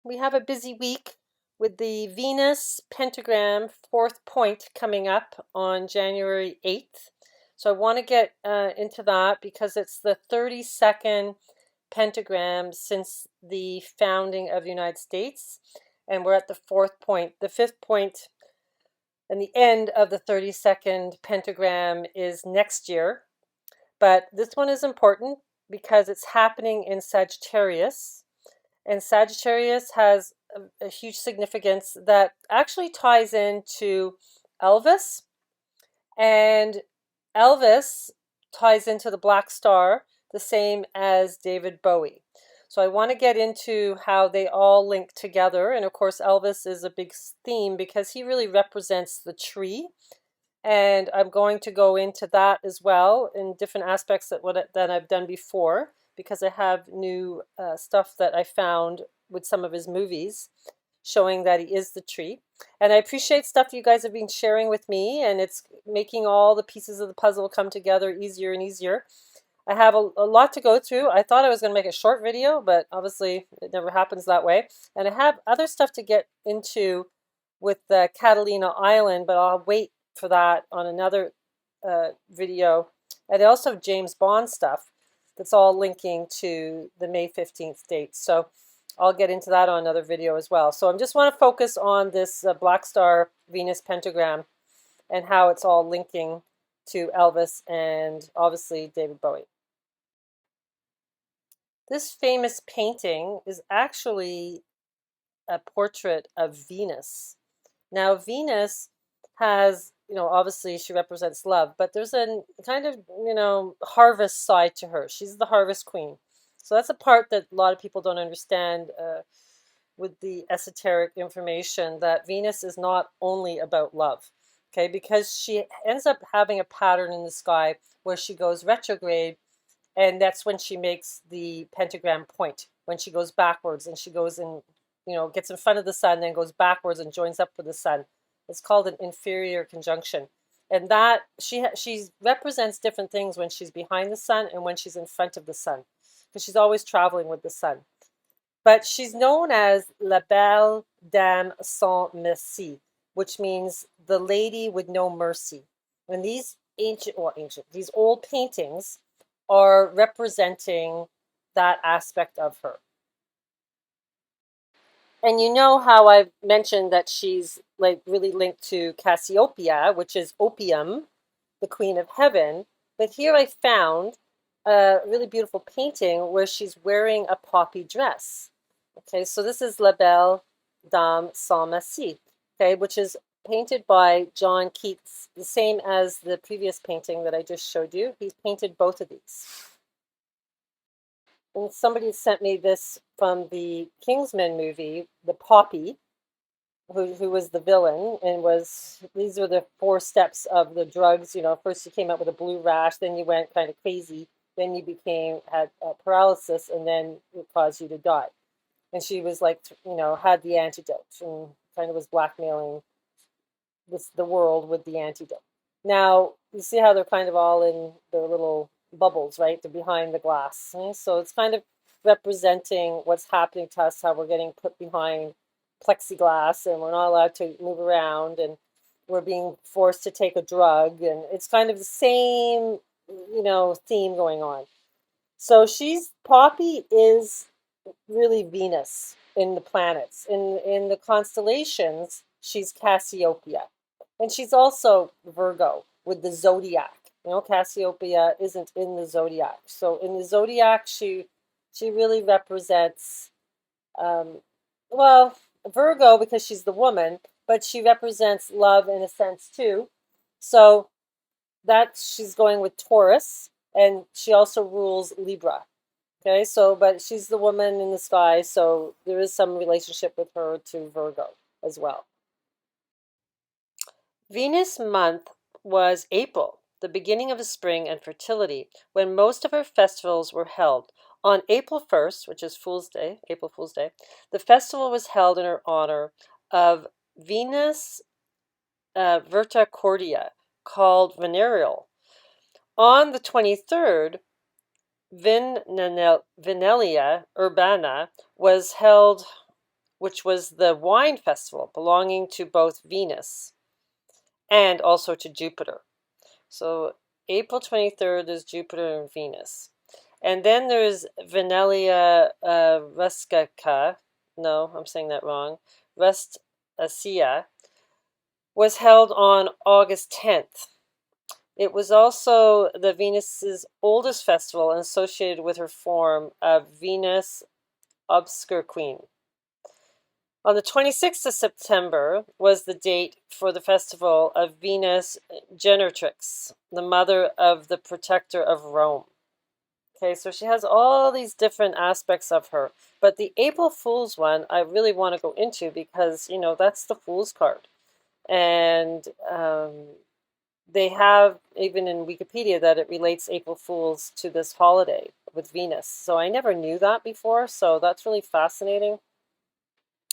We have a busy week with the Venus Pentagram fourth point coming up on January 8th. So I want to get into that because it's the 32nd pentagram since the founding of the United States. And we're at the fourth point. The fifth point and the end of the 32nd pentagram is next year. But this one is important because it's happening in Sagittarius. And Sagittarius has a huge significance that actually ties into Elvis. And Elvis ties into the Black Star, the same as David Bowie. So I want to get into how they all link together. And of course, Elvis is a big theme because he really represents the tree. And I'm going to go into that as well in different aspects that I've done before, because I have new stuff that I found with some of his movies showing that he is the tree. And I appreciate stuff you guys have been sharing with me, and it's making all the pieces of the puzzle come together easier and easier. I have a lot to go through. I thought I was going to make a short video, but obviously it never happens that way. And I have other stuff to get into with the Catalina Island, but I'll wait for that on another video. And also James Bond stuff that's all linking to the May 15th date. So I'll get into that on another video as well. So I just want to focus on this Black Star Venus pentagram and how it's all linking to Elvis and obviously David Bowie. This famous painting is actually a portrait of Venus. Now Venus has, obviously she represents love, but there's a kind of, harvest side to her. She's the harvest queen. So that's a part that a lot of people don't understand with the esoteric information, that Venus is not only about love, okay? Because she ends up having a pattern in the sky where she goes retrograde, and that's when she makes the pentagram point, when she goes backwards and she goes in, gets in front of the sun, then goes backwards and joins up with the sun. It's called an inferior conjunction. And that she represents different things when she's behind the sun and when she's in front of the sun, because she's always traveling with the sun. But she's known as La Belle Dame Sans Merci, which means the lady with no mercy. And these these old paintings are representing that aspect of her. And you know how I've mentioned that she's like really linked to Cassiopeia, which is opium, the queen of heaven. But here I found a really beautiful painting where she's wearing a poppy dress. Okay, so this is La Belle Dame Sans Merci, okay, which is painted by John Keats, the same as the previous painting that I just showed you. He's painted both of these. And somebody sent me this from the Kingsman movie, the Poppy, who was the villain, and these were the 4 steps of the drugs. First you came up with a blue rash, then you went kind of crazy, then you had paralysis, and then it caused you to die. And she was like, had the antidote and kind of was blackmailing the world with the antidote. Now, you see how they're kind of all in their little bubbles, right? They're behind the glass. So it's kind of representing what's happening to us, how we're getting put behind plexiglass and we're not allowed to move around and we're being forced to take a drug. And it's kind of the same, theme going on. So Poppy is really Venus in the planets. In the constellations, she's Cassiopeia. And she's also Virgo with the zodiac. Cassiopeia isn't in the zodiac. So in the zodiac, she really represents, Virgo because she's the woman, but she represents love in a sense too. So she's going with Taurus, and she also rules Libra. Okay, but she's the woman in the sky, so there is some relationship with her to Virgo as well. Venus month was April, the beginning of the spring and fertility, when most of her festivals were held. On April 1st, which is April Fool's Day, the festival was held in her honor of Venus Verticordia, called Venereal. On the 23rd, Venelia Urbana was held which was the wine festival belonging to both Venus and also to Jupiter. So April 23rd is Jupiter and Venus. And then there's Venelia Rustica. No, I'm saying that wrong. Rustacia was held on August 10th. It was also the Venus's oldest festival and associated with her form of Venus Obscure Queen. On the 26th of September was the date for the festival of Venus Genetrix, the mother of the protector of Rome. Okay, so she has all these different aspects of her. But the April Fool's one, I really want to go into because, you know, that's the Fool's card. And they have, even in Wikipedia, that it relates April Fool's to this holiday with Venus. So I never knew that before, so that's really fascinating.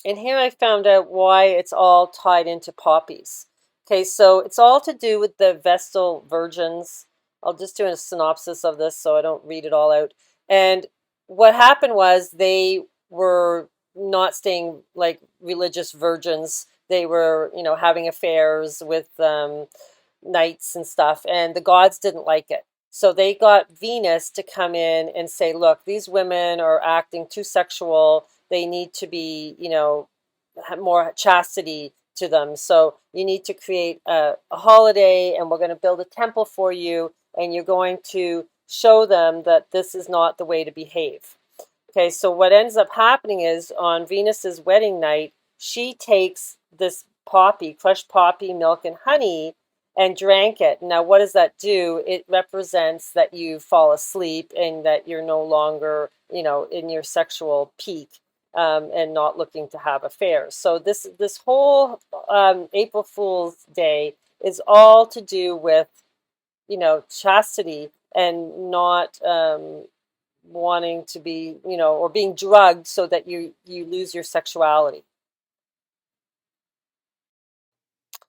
And here I found out why it's all tied into poppies. Okay, so it's all to do with the Vestal virgins. I'll just do a synopsis of this so I don't read it all out. And what happened was they were not staying like religious virgins. They were, you know, having affairs with knights and stuff, and the gods didn't like it. So they got Venus to come in and say, look, these women are acting too sexual. They need to be, you know, have more chastity to them. So you need to create a holiday, and we're going to build a temple for you, and you're going to show them that this is not the way to behave. Okay, so what ends up happening is on Venus's wedding night, she takes this poppy, crushed poppy, milk, and honey, and drank it. Now, what does that do? It represents that you fall asleep and that you're no longer, you know, in your sexual peak and not looking to have affairs. So this whole April Fool's Day is all to do with, you know, chastity and not wanting to be, you know, or being drugged so that you lose your sexuality.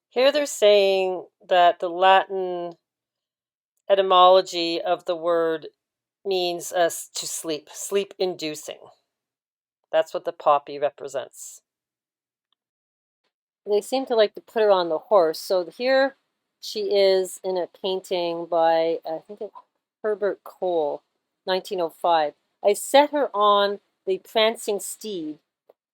Here they're saying that the Latin etymology of the word means to sleep, sleep inducing. That's what the poppy represents. They seem to like to put her on the horse. So here she is in a painting by, I think it's Herbert Cole, 1905. I set her on the prancing steed,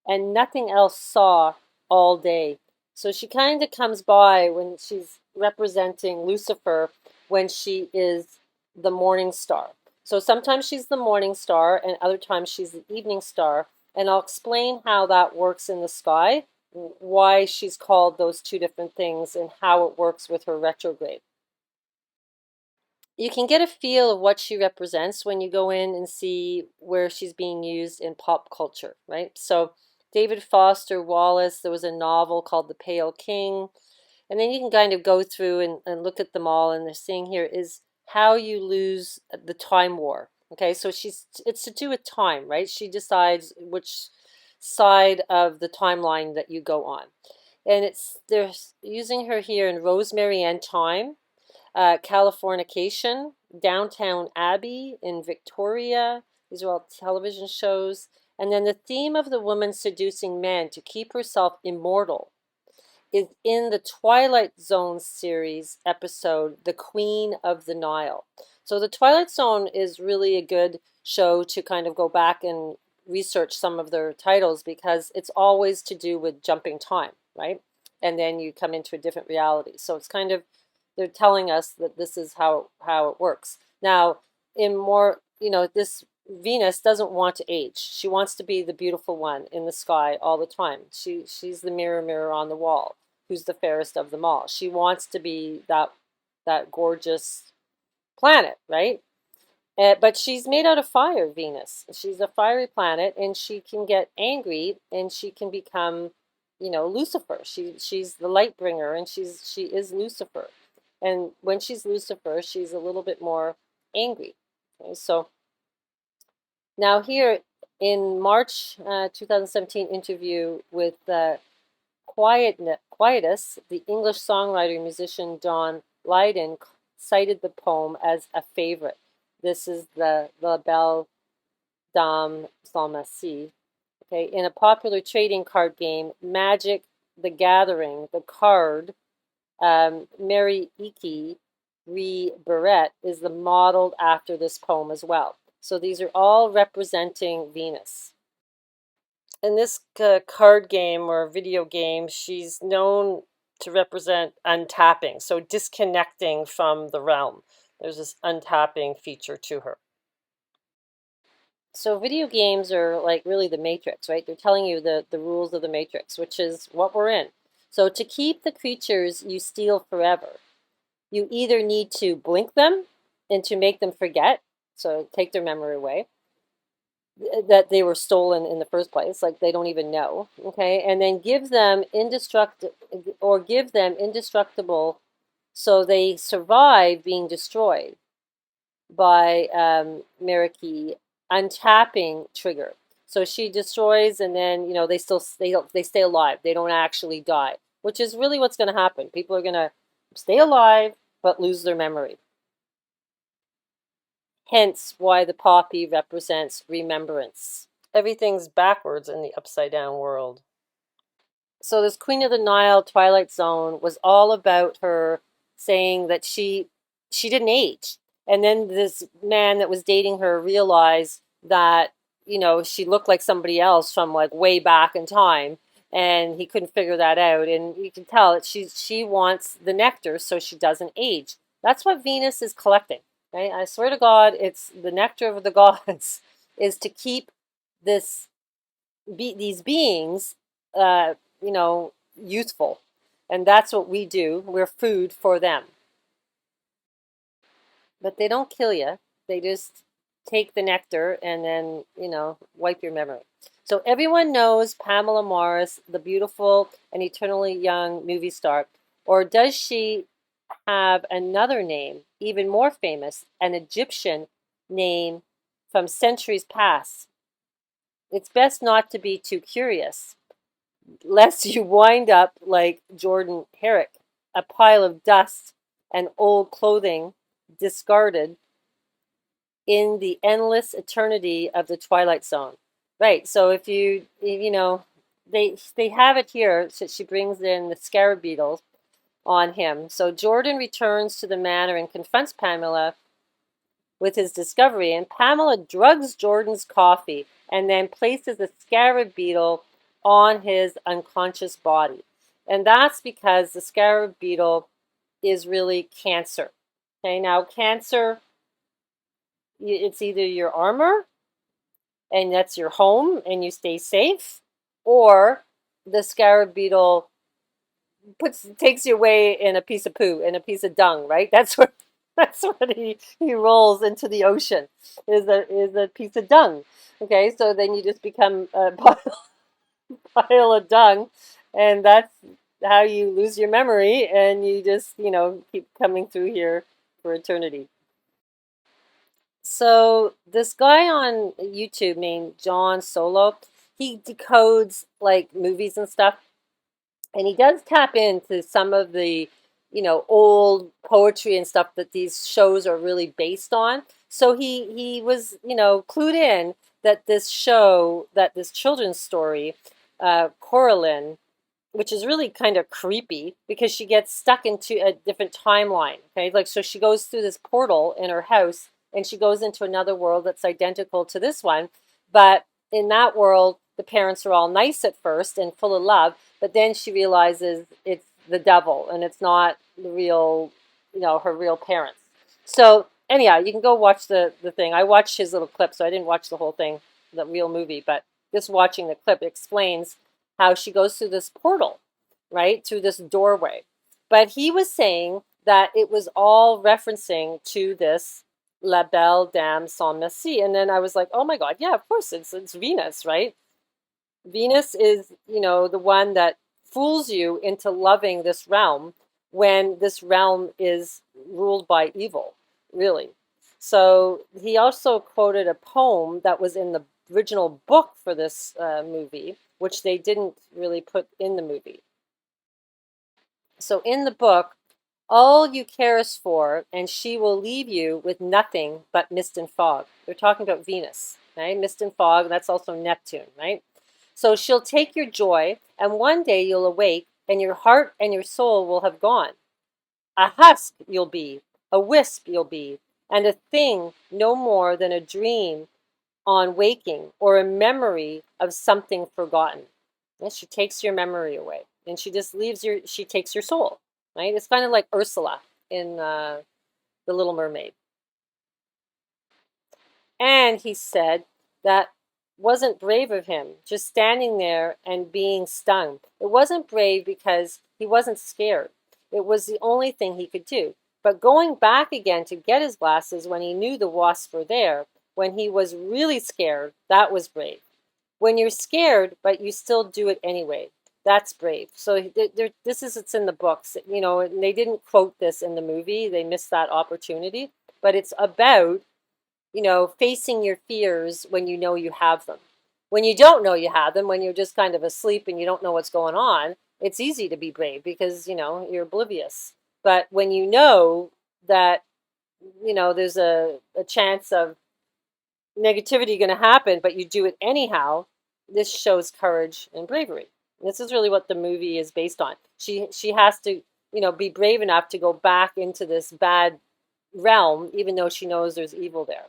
and nothing else saw all day. So she kind of comes by when she's representing Lucifer when she is the morning star. So sometimes she's the morning star and other times she's the evening star. And I'll explain how that works in the sky, why she's called those two different things, and how it works with her retrograde. You can get a feel of what she represents when you go in and see where she's being used in pop culture, right? So David Foster Wallace, there was a novel called The Pale King. And then you can kind of go through and look at them all. And they're saying here is how you lose the time war. Okay, so it's to do with time, right? She decides which side of the timeline that you go on. And they're using her here in Rosemary and Thyme, Californication, Downtown Abbey in Victoria. These are all television shows. And then the theme of the woman seducing man to keep herself immortal is in the Twilight Zone series episode, The Queen of the Nile. So the Twilight Zone is really a good show to kind of go back and research some of their titles because it's always to do with jumping time, right? And then you come into a different reality. So it's kind of, they're telling us that this is how it works. Now, in more, you know, this Venus doesn't want to age. She wants to be the beautiful one in the sky all the time. She's the mirror on the wall. Who's the fairest of them all? She wants to be that gorgeous planet, right? But she's made out of fire, Venus. She's a fiery planet, and she can get angry, and she can become, you know, Lucifer. She's the Lightbringer, and she is Lucifer. And when she's Lucifer, she's a little bit more angry. Okay, so now here in March 2017 interview with Quietus, the English songwriter and musician John Lydon cited the poem as a favorite. This is the La Belle Dame Psalmacie. Okay, in a popular trading card game, Magic the Gathering, the card Mary Iki Re Barrett is modeled after this poem as well. So these are all representing Venus. In this card game or video game, she's known to represent untapping, so disconnecting from the realm. There's this untapping feature to her. So video games are like really the matrix, right? They're telling you the rules of the matrix, which is what we're in. So to keep the creatures you steal forever, you either need to blink them and to make them forget, so take their memory away, that they were stolen in the first place, like they don't even know, okay? And then give them indestructible so they survive being destroyed by Mariki untapping trigger. So she destroys, and then they stay alive. They don't actually die, which is really what's going to happen. People are going to stay alive but lose their memory. Hence why the poppy represents remembrance. Everything's backwards in the upside down world. So this Queen of the Nile Twilight Zone was all about her saying that she didn't age. And then this man that was dating her realized that, she looked like somebody else from like way back in time, and he couldn't figure that out. And you can tell that she wants the nectar so she doesn't age. That's what Venus is collecting. Right? I swear to God, it's the nectar of the gods is to keep these beings, youthful. And that's what we do. We're food for them. But they don't kill you. They just take the nectar and then, wipe your memory. So everyone knows Pamela Morris, the beautiful and eternally young movie star. Or does she have another name, even more famous, an Egyptian name from centuries past? It's best not to be too curious, lest you wind up like Jordan Herrick, a pile of dust and old clothing discarded in the endless eternity of the Twilight Zone. Right, so if they have it here, so she brings in the scarab beetles on him. So Jordan returns to the manor and confronts Pamela with his discovery, and Pamela drugs Jordan's coffee and then places a scarab beetle on his unconscious body. And that's because the scarab beetle is really Cancer. Okay, now Cancer, it's either your armor, and that's your home, and you stay safe, or the scarab beetle takes you away in a piece of poo, in a piece of dung, right? That's what he rolls into the ocean, is a piece of dung. Okay, so then you just become a pile of dung, and that's how you lose your memory, and you just keep coming through here for eternity. So this guy on YouTube named John Solo, he decodes like movies and stuff, and he does tap into some of the old poetry and stuff that these shows are really based on. So he was clued in that this children's story, Coraline, which is really kind of creepy because she gets stuck into a different timeline. Okay, like so she goes through this portal in her house and she goes into another world that's identical to this one, but in that world the parents are all nice at first and full of love, but then she realizes it's the devil and it's not the real, her real parents. So anyhow, you can go watch the thing. I watched his little clip, so I didn't watch the whole thing, the real movie, but just watching the clip explains how she goes through this portal, right, through this doorway. But he was saying that it was all referencing to this La Belle Dame sans Merci. And then I was like, oh my God, yeah, of course, it's Venus, right? Venus is, the one that fools you into loving this realm when this realm is ruled by evil, really. So he also quoted a poem that was in the original book for this movie, which they didn't really put in the movie. So in the book, all you care is for, and she will leave you with nothing but mist and fog. They're talking about Venus, right? Mist and fog, that's also Neptune, right? So she'll take your joy, and one day you'll awake, and your heart and your soul will have gone. A husk you'll be, a wisp you'll be, and a thing no more than a dream on waking, or a memory of something forgotten. And she takes your memory away, and she just leaves she takes your soul, right? It's kind of like Ursula in The Little Mermaid. And he said that wasn't brave of him, just standing there and being stung. It wasn't brave because he wasn't scared. It was the only thing he could do. But going back again to get his glasses when he knew the wasps were there, when he was really scared, that was brave. When you're scared, but you still do it anyway, that's brave. So it's in the books, you know, and they didn't quote this in the movie. They missed that opportunity. But it's about, you know, facing your fears when you know you have them. When you don't know you have them, when you're just kind of asleep and you don't know what's going on, it's easy to be brave because, you know, you're oblivious. But when you know that, you know, there's a chance of negativity going to happen, but you do it anyhow, this shows courage and bravery. And this is really what the movie is based on. She has to, you know, be brave enough to go back into this bad realm, even though she knows there's evil there.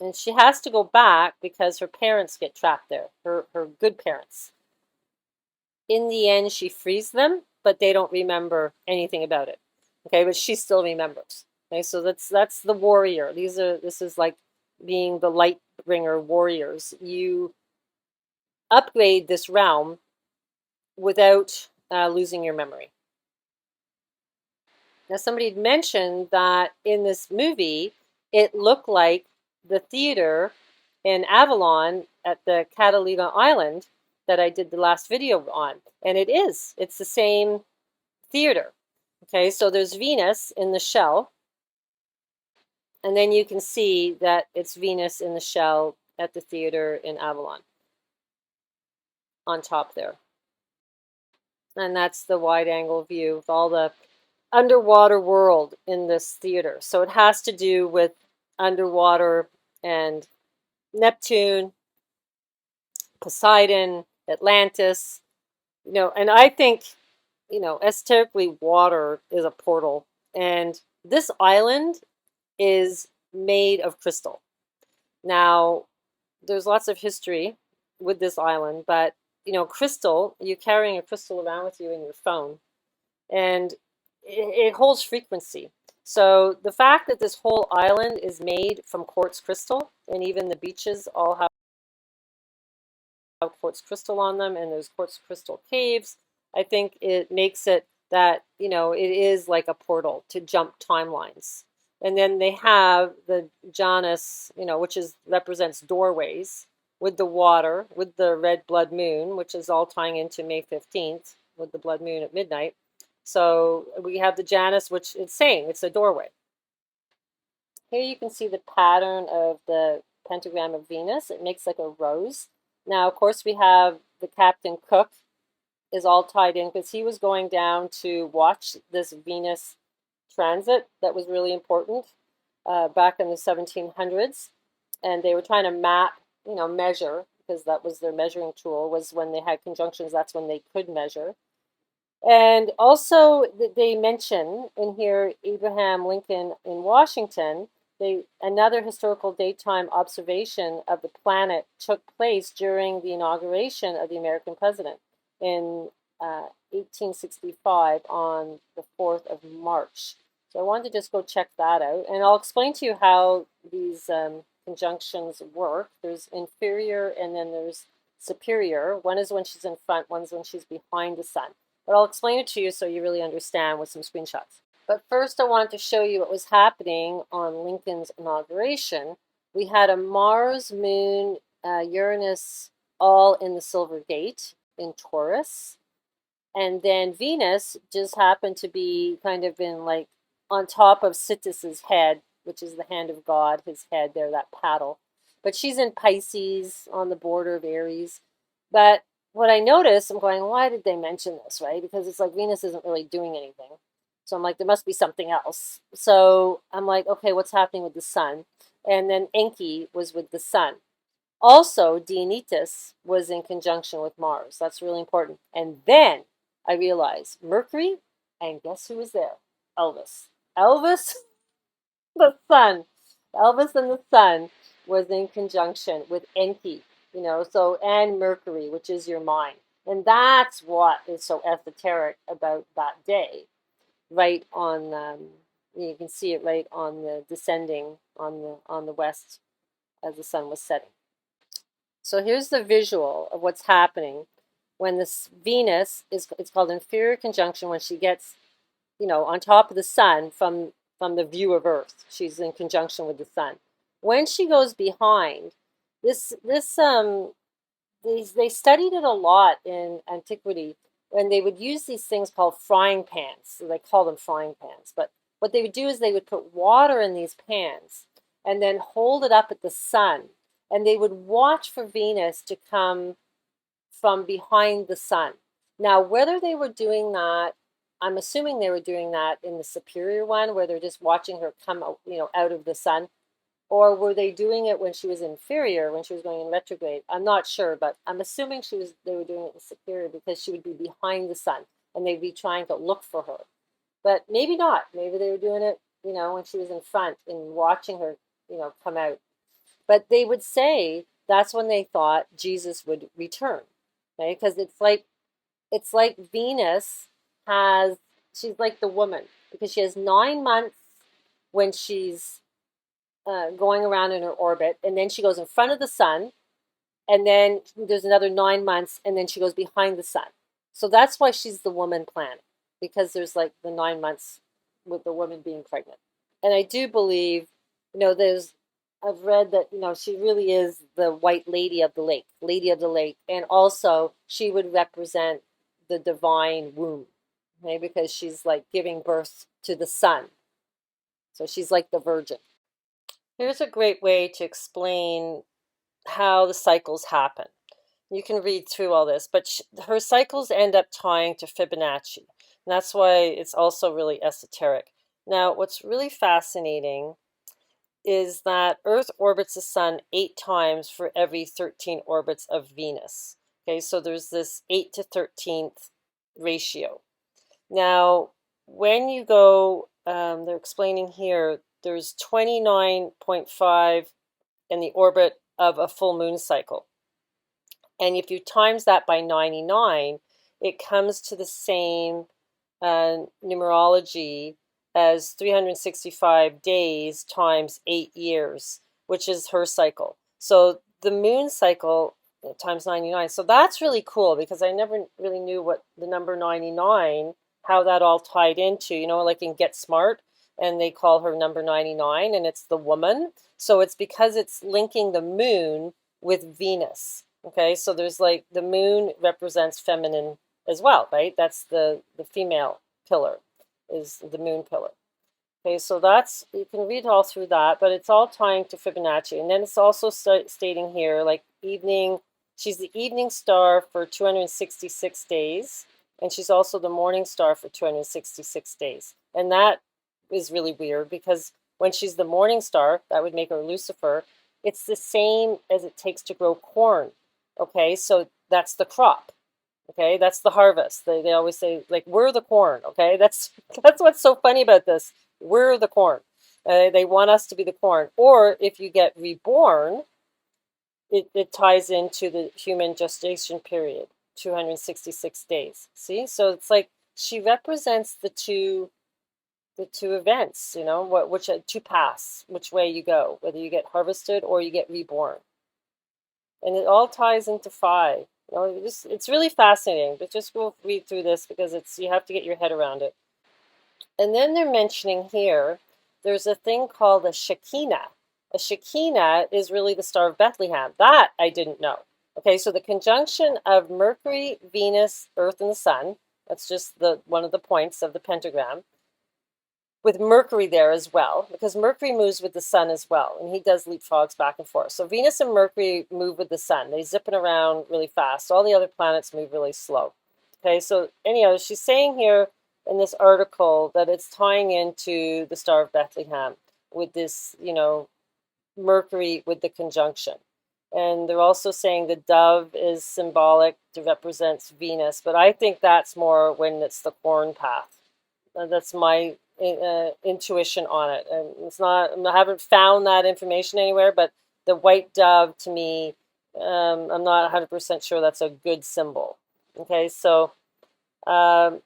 And she has to go back because her parents get trapped there, her good parents. In the end, she frees them, but they don't remember anything about it. Okay, but she still remembers. Okay, so that's the warrior. This is like being the Lightbringer warriors. You upgrade this realm without losing your memory. Now, somebody had mentioned that in this movie, it looked like the theater in Avalon at the Catalina Island that I did the last video on. And it is. It's the same theater. Okay, so there's Venus in the shell. And then you can see that it's Venus in the shell at the theater in Avalon on top there. And that's the wide angle view of all the underwater world in this theater. So it has to do with underwater and Neptune, Poseidon, Atlantis, you know, and I think, you know, esoterically, water is a portal. And this island is made of crystal. Now, there's lots of history with this island, but, you know, crystal, you're carrying a crystal around with you in your phone, and it holds frequency. So the fact that this whole island is made from quartz crystal, and even the beaches all have quartz crystal on them, and there's quartz crystal caves, I think it makes it that, you know, it is like a portal to jump timelines. And then they have the Janus, you know, which represents doorways, with the water, with the red blood moon, which is all tying into May 15th with the blood moon at midnight. So we have the Janus, which it's saying it's a doorway. Here you can see the pattern of the pentagram of Venus. It makes like a rose. Now, of course, we have the Captain Cook is all tied in because he was going down to watch this Venus transit that was really important back in the 1700s. And they were trying to map, you know, measure, because that was their measuring tool, was when they had conjunctions, that's when they could measure. And also they mention in here Abraham Lincoln in Washington. Another historical daytime observation of the planet took place during the inauguration of the American president in 1865 on the 4th of March. So I wanted to just go check that out. And I'll explain to you how these conjunctions work. There's inferior and then there's superior. One is when she's in front, one's when she's behind the sun. But I'll explain it to you so you really understand with some screenshots. But first I wanted to show you what was happening on Lincoln's inauguration. We had a Mars, Moon, Uranus all in the Silver Gate in Taurus. And then Venus just happened to be kind of in like on top of Sittis's head, which is the hand of God, his head there, that paddle. But she's in Pisces on the border of Aries. But what I noticed, I'm going, why did they mention this, right? Because it's like Venus isn't really doing anything. So I'm like, there must be something else. So I'm like, okay, what's happening with the sun? And then Enki was with the sun. Also, Dionysus was in conjunction with Mars. That's really important. And then I realized Mercury, and guess who was there? Elvis. Elvis, the sun. Elvis and the sun was in conjunction with Enki, so, and Mercury, which is your mind. And that's what is so esoteric about that day, right on, you can see it right on the descending on the west as the sun was setting. So here's the visual of what's happening when this Venus it's called inferior conjunction when she gets, on top of the sun from the view of Earth. She's in conjunction with the sun. When she goes behind, they studied it a lot in antiquity when they would use these things called frying pans. So they call them frying pans. But what they would do is they would put water in these pans and then hold it up at the sun. And they would watch for Venus to come from behind the sun. Now, whether they were doing that, I'm assuming they were doing that in the superior one, where they're just watching her come out, out of the sun, or were they doing it when she was inferior, when she was going in retrograde? I'm not sure, but I'm assuming they were doing it in superior because she would be behind the sun and they'd be trying to look for her. But maybe not. Maybe they were doing it, when she was in front and watching her, come out. But they would say that's when they thought Jesus would return, okay? Because it's like Venus she's like the woman because she has 9 months when she's going around in her orbit, and then she goes in front of the sun, and then there's another 9 months, and then she goes behind the sun. So that's why she's the woman planet, because there's like the 9 months with the woman being pregnant. And I do believe, I've read that, she really is the white lady of the lake, and also she would represent the divine womb, okay, because she's like giving birth to the sun. So she's like the virgin. Here's a great way to explain how the cycles happen. You can read through all this, but her cycles end up tying to Fibonacci. And that's why it's also really esoteric. Now, what's really fascinating is that Earth orbits the sun 8 times for every 13 orbits of Venus. Okay, so there's this 8 to 13th ratio. Now, when you go, they're explaining here, there's 29.5 in the orbit of a full moon cycle. And if you times that by 99, it comes to the same numerology as 365 days times 8 years, which is her cycle. So the moon cycle times 99. So that's really cool because I never really knew what the number 99, how that all tied into, like in Get Smart, and they call her number 99, and it's the woman. So it's because it's linking the moon with Venus. Okay, so there's like the moon represents feminine as well, right? That's the female pillar, is the moon pillar. Okay, so you can read all through that, but it's all tying to Fibonacci. And then it's also stating here, like she's the evening star for 266 days, and she's also the morning star for 266 days. And that is really weird because when she's the morning star, that would make her Lucifer. It's the same as it takes to grow corn. Okay, so that's the crop. Okay, that's the harvest. They always say, like, we're the corn. Okay, that's what's so funny about this. We're the corn. They want us to be the corn. Or if you get reborn, it ties into the human gestation period, 266 days. See, so it's like she represents the two events. Which two paths, which way you go, whether you get harvested or you get reborn. And it all ties into phi. It's really fascinating, but just go read through this because you have to get your head around it. And then they're mentioning here, there's a thing called a Shekinah. A Shekinah is really the Star of Bethlehem. That I didn't know. Okay, so the conjunction of Mercury, Venus, Earth, and the Sun, that's just one of the points of the pentagram, with Mercury there as well, because Mercury moves with the sun as well, and he does leapfrogs back and forth. So Venus and Mercury move with the sun. They zip it around really fast. All the other planets move really slow. Okay, so anyhow, she's saying here in this article that it's tying into the Star of Bethlehem with this, Mercury with the conjunction. And they're also saying the dove is symbolic to represents Venus, but I think that's more when it's the corn path. That's my intuition on it, and it's not. I haven't found that information anywhere, but the white dove to me, I'm not 100% sure that's a good symbol. Okay, so um,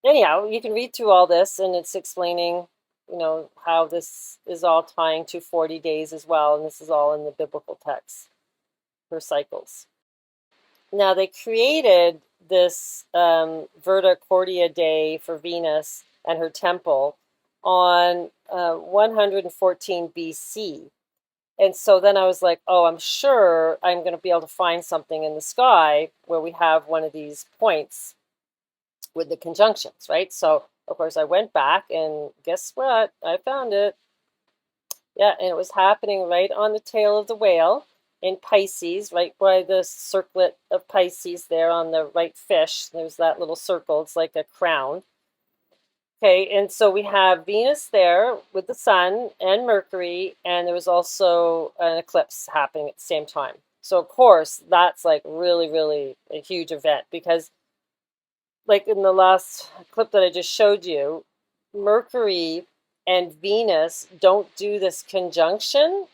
anyhow, you can read through all this, and it's explaining, how this is all tying to 40 days as well, and this is all in the biblical text for cycles. Now, they created this Verticordia day for Venus and her temple on 114 BC. And so then I was like, oh, I'm sure I'm going to be able to find something in the sky where we have one of these points with the conjunctions, right? So, of course, I went back and guess what? I found it. Yeah, and it was happening right on the tail of the whale in Pisces, right by the circlet of Pisces there on the right fish. There's that little circle. It's like a crown. Okay, and so we have Venus there with the sun and Mercury, and there was also an eclipse happening at the same time. So, of course, that's like really, really a huge event because, like in the last clip that I just showed you, Mercury and Venus don't do this conjunction,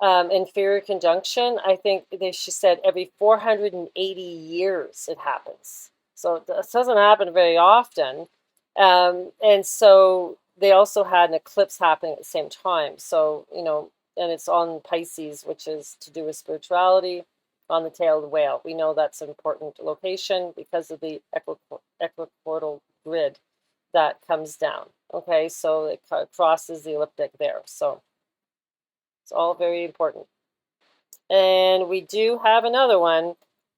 inferior conjunction. I think she said every 480 years it happens. So this doesn't happen very often. And so they also had an eclipse happening at the same time. So, and it's on Pisces, which is to do with spirituality, on the tail of the whale. We know that's an important location because of the equatorial grid that comes down. Okay, so it crosses the ecliptic there. So it's all very important. And we do have another one,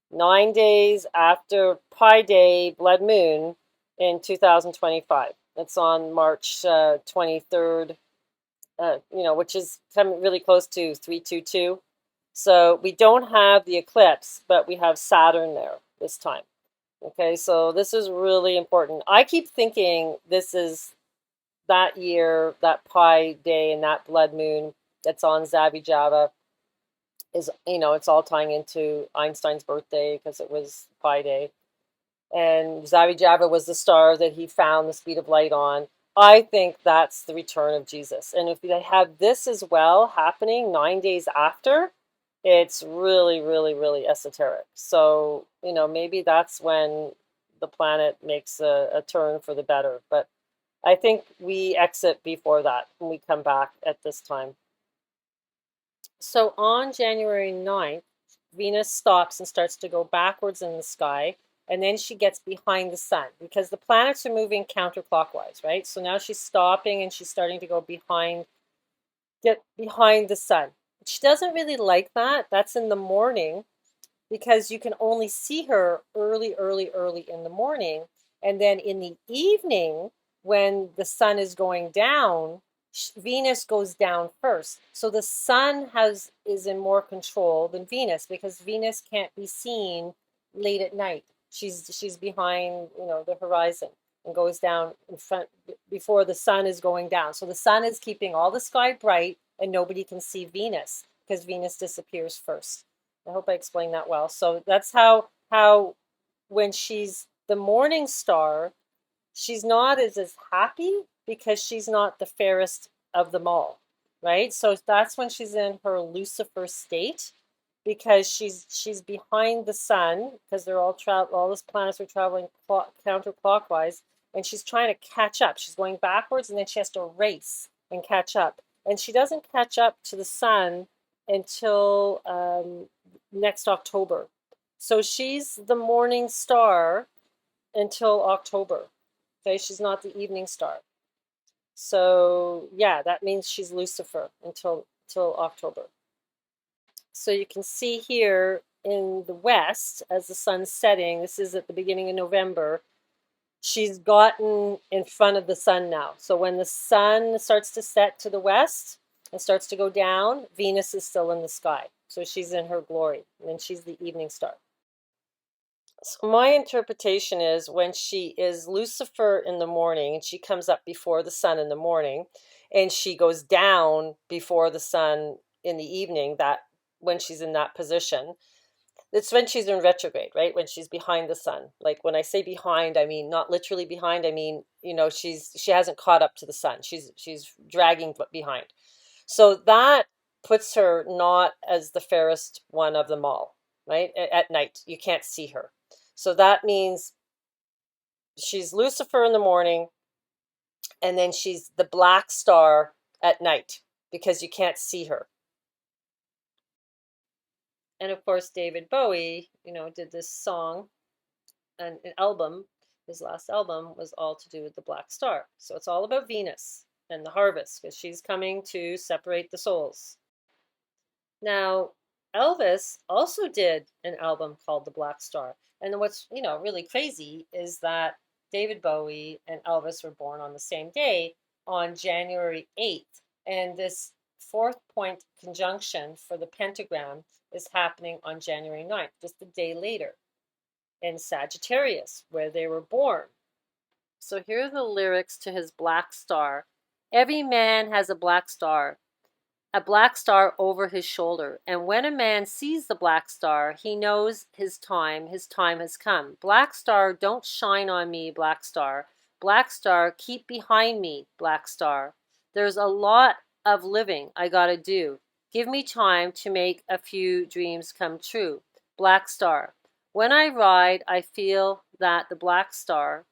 9 days after Pi Day, Blood Moon, in 2025. It's on March 23rd, which is coming really close to 322. So we don't have the eclipse, but we have Saturn there this time. Okay, so this is really important. I keep thinking this is that year, that Pi Day and that Blood Moon that's on Zabijava is, it's all tying into Einstein's birthday because it was Pi Day. And Zabijava was the star that he found the speed of light on. I think that's the return of Jesus. And if they have this as well happening 9 days after, it's really, really, really esoteric. So, maybe that's when the planet makes a turn for the better. But I think we exit before that when we come back at this time. So on January 9th, Venus stops and starts to go backwards in the sky, and then she gets behind the sun because the planets are moving counterclockwise, right? So now she's stopping and she's starting to go get behind the sun. She doesn't really like that. That's in the morning because you can only see her early in the morning. And then in the evening, when the sun is going down, Venus goes down first. So the sun is in more control than Venus because Venus can't be seen late at night. She's behind, the horizon and goes down in front before the sun is going down. So the sun is keeping all the sky bright and nobody can see Venus because Venus disappears first. I hope I explained that well. So that's how when she's the morning star, she's not as happy because she's not the fairest of them all, right? So that's when she's in her Lucifer state because she's behind the sun because they're all those planets are traveling counterclockwise, and she's trying to catch up. She's going backwards, and then she has to race and catch up, and she doesn't catch up to the sun until next October. So she's the morning star until October. Okay, she's not the evening star. So yeah, that means she's Lucifer until October. So you can see here in the west as the sun's setting, this is at the beginning of November, she's gotten in front of the sun now. So when the sun starts to set to the west and starts to go down, Venus is still in the sky. So she's in her glory, and then she's the evening star. So my interpretation is when she is Lucifer in the morning and she comes up before the sun in the morning and she goes down before the sun in the evening, that when she's in that position. It's when she's in retrograde, right? When she's behind the sun. Like when I say behind, I mean not literally behind. I mean, she hasn't caught up to the sun. She's dragging behind. So that puts her not as the fairest one of them all, right? At night, you can't see her. So that means she's Lucifer in the morning, and then she's the black star at night because you can't see her. And of course, David Bowie, did this song, an album. His last album was all to do with the black star. So it's all about Venus and the harvest because she's coming to separate the souls. Now, Elvis also did an album called The Black Star. And what's, really crazy is that David Bowie and Elvis were born on the same day on January 8th. And this 4th point conjunction for the pentagram is happening on January 9th, just a day later, in Sagittarius, where they were born. So here are the lyrics to his Black Star. Every man has a black star over his shoulder. And when a man sees the black star, he knows his time has come. Black star, don't shine on me, black star. Black star, keep behind me, black star. There's a lot of living I gotta do. Give me time to make a few dreams come true. Black star. When I ride, I feel that the black star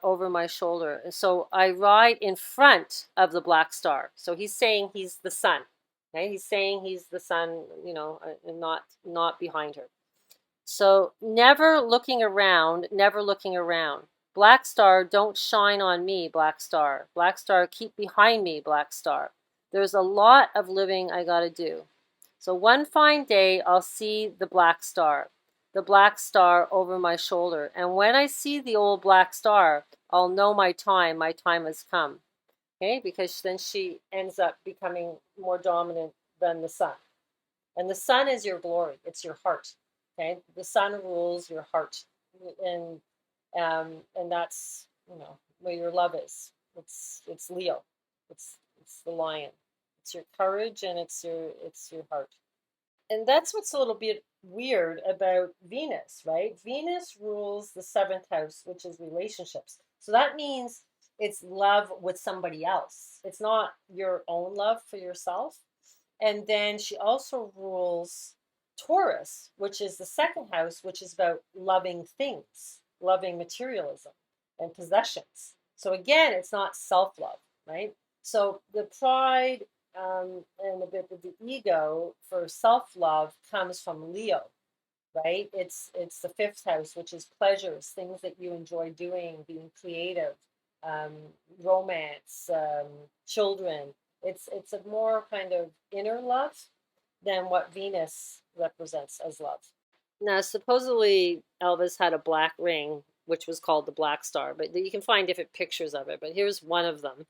over my shoulder. And so I ride in front of the black star. So he's saying he's the sun. Okay? He's saying he's the sun, and not behind her. So never looking around. Black star, don't shine on me, black star. Black star, keep behind me, black star. There's a lot of living I gotta do. So one fine day, I'll see the black star over my shoulder. And when I see the old black star, I'll know my time has come. Okay, because then she ends up becoming more dominant than the sun. And the sun is your glory, it's your heart. Okay, the sun rules your heart. And that's, where your love is. It's Leo. It's the lion. It's your courage and it's your heart. And that's what's a little bit weird about Venus, right? Venus rules the 7th house, which is relationships. So that means it's love with somebody else. It's not your own love for yourself. And then she also rules Taurus, which is the 2nd house, which is about loving things, loving materialism and possessions. So again, it's not self-love, right? So the pride and a bit of the ego for self-love comes from Leo, right? It's the 5th house, which is pleasures, things that you enjoy doing, being creative, romance, children. It's a more kind of inner love than what Venus represents as love. Now, supposedly Elvis had a black ring, which was called the Black Star, but you can find different pictures of it, but here's one of them.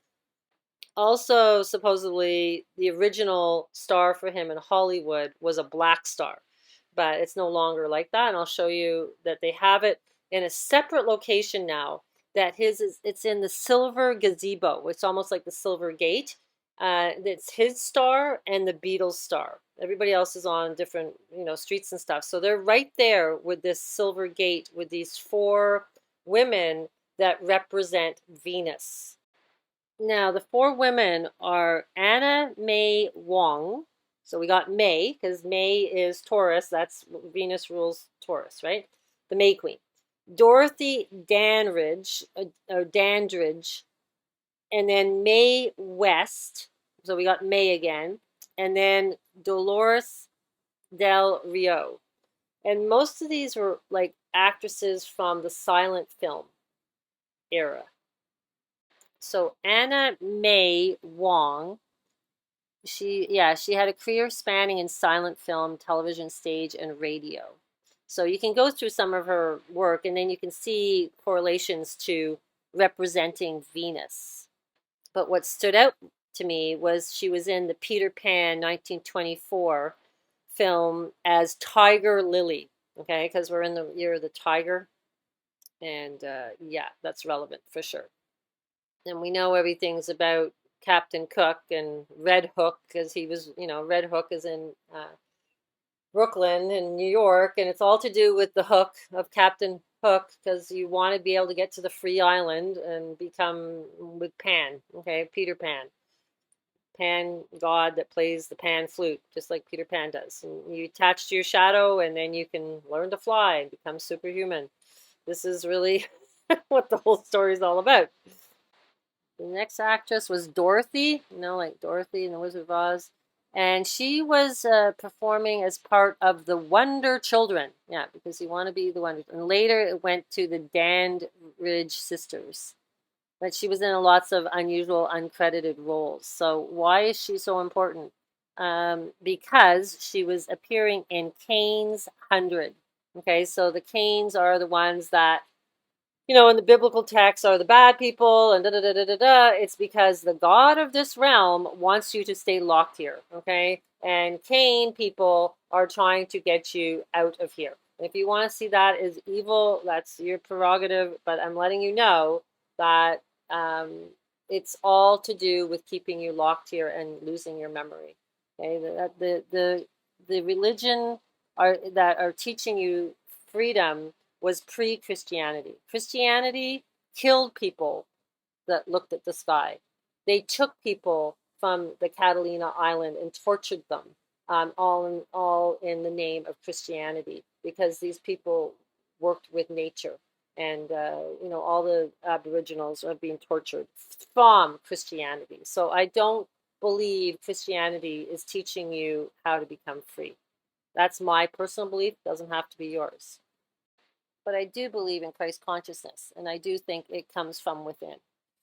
Also, supposedly, the original star for him in Hollywood was a black star, but it's no longer like that. And I'll show you that they have it in a separate location now. It's in the silver gazebo. It's almost like the silver gate. It's his star and the Beatles star. Everybody else is on different, streets and stuff. So they're right there with this silver gate with these 4 women that represent Venus. Now, the 4 women are Anna May Wong. So we got May, because May is Taurus. That's Venus rules Taurus, right? The May Queen. Dorothy Dandridge, and then Mae West. So we got May again. And then Dolores Del Rio. And most of these were like actresses from the silent film era. So Anna May Wong, she had a career spanning in silent film, television, stage, and radio. So you can go through some of her work, and then you can see correlations to representing Venus. But what stood out to me was she was in the Peter Pan 1924 film as Tiger Lily, okay, because we're in the year of the tiger. And that's relevant for sure. And we know everything's about Captain Cook and Red Hook, because he was, Red Hook is in Brooklyn in New York, and it's all to do with the hook of Captain Hook, because you want to be able to get to the free island and become with Pan, okay, Peter Pan. Pan god that plays the pan flute, just like Peter Pan does. And you attach to your shadow, and then you can learn to fly and become superhuman. This is really what the whole story is all about. The next actress was Dorothy, like Dorothy in The Wizard of Oz. And she was performing as part of the Wonder Children. Yeah, because you want to be the Wonder. And later it went to the Dandridge Sisters. But she was in lots of unusual, uncredited roles. So why is she so important? Because she was appearing in Cain's 100. Okay, so the Cains are the ones that, in the biblical texts are the bad people and da-da-da-da-da-da. It's because the god of this realm wants you to stay locked here, okay? And Cain people are trying to get you out of here. If you want to see that as evil, that's your prerogative, but I'm letting you know that it's all to do with keeping you locked here and losing your memory. Okay, the religion that are teaching you freedom was pre-Christianity. Christianity killed people that looked at the sky. They took people from the Catalina island and tortured them, all in the name of Christianity, because these people worked with nature. And, all the Aboriginals are being tortured from Christianity. So I don't believe Christianity is teaching you how to become free. That's my personal belief. It doesn't have to be yours. But I do believe in Christ consciousness, and I do think it comes from within.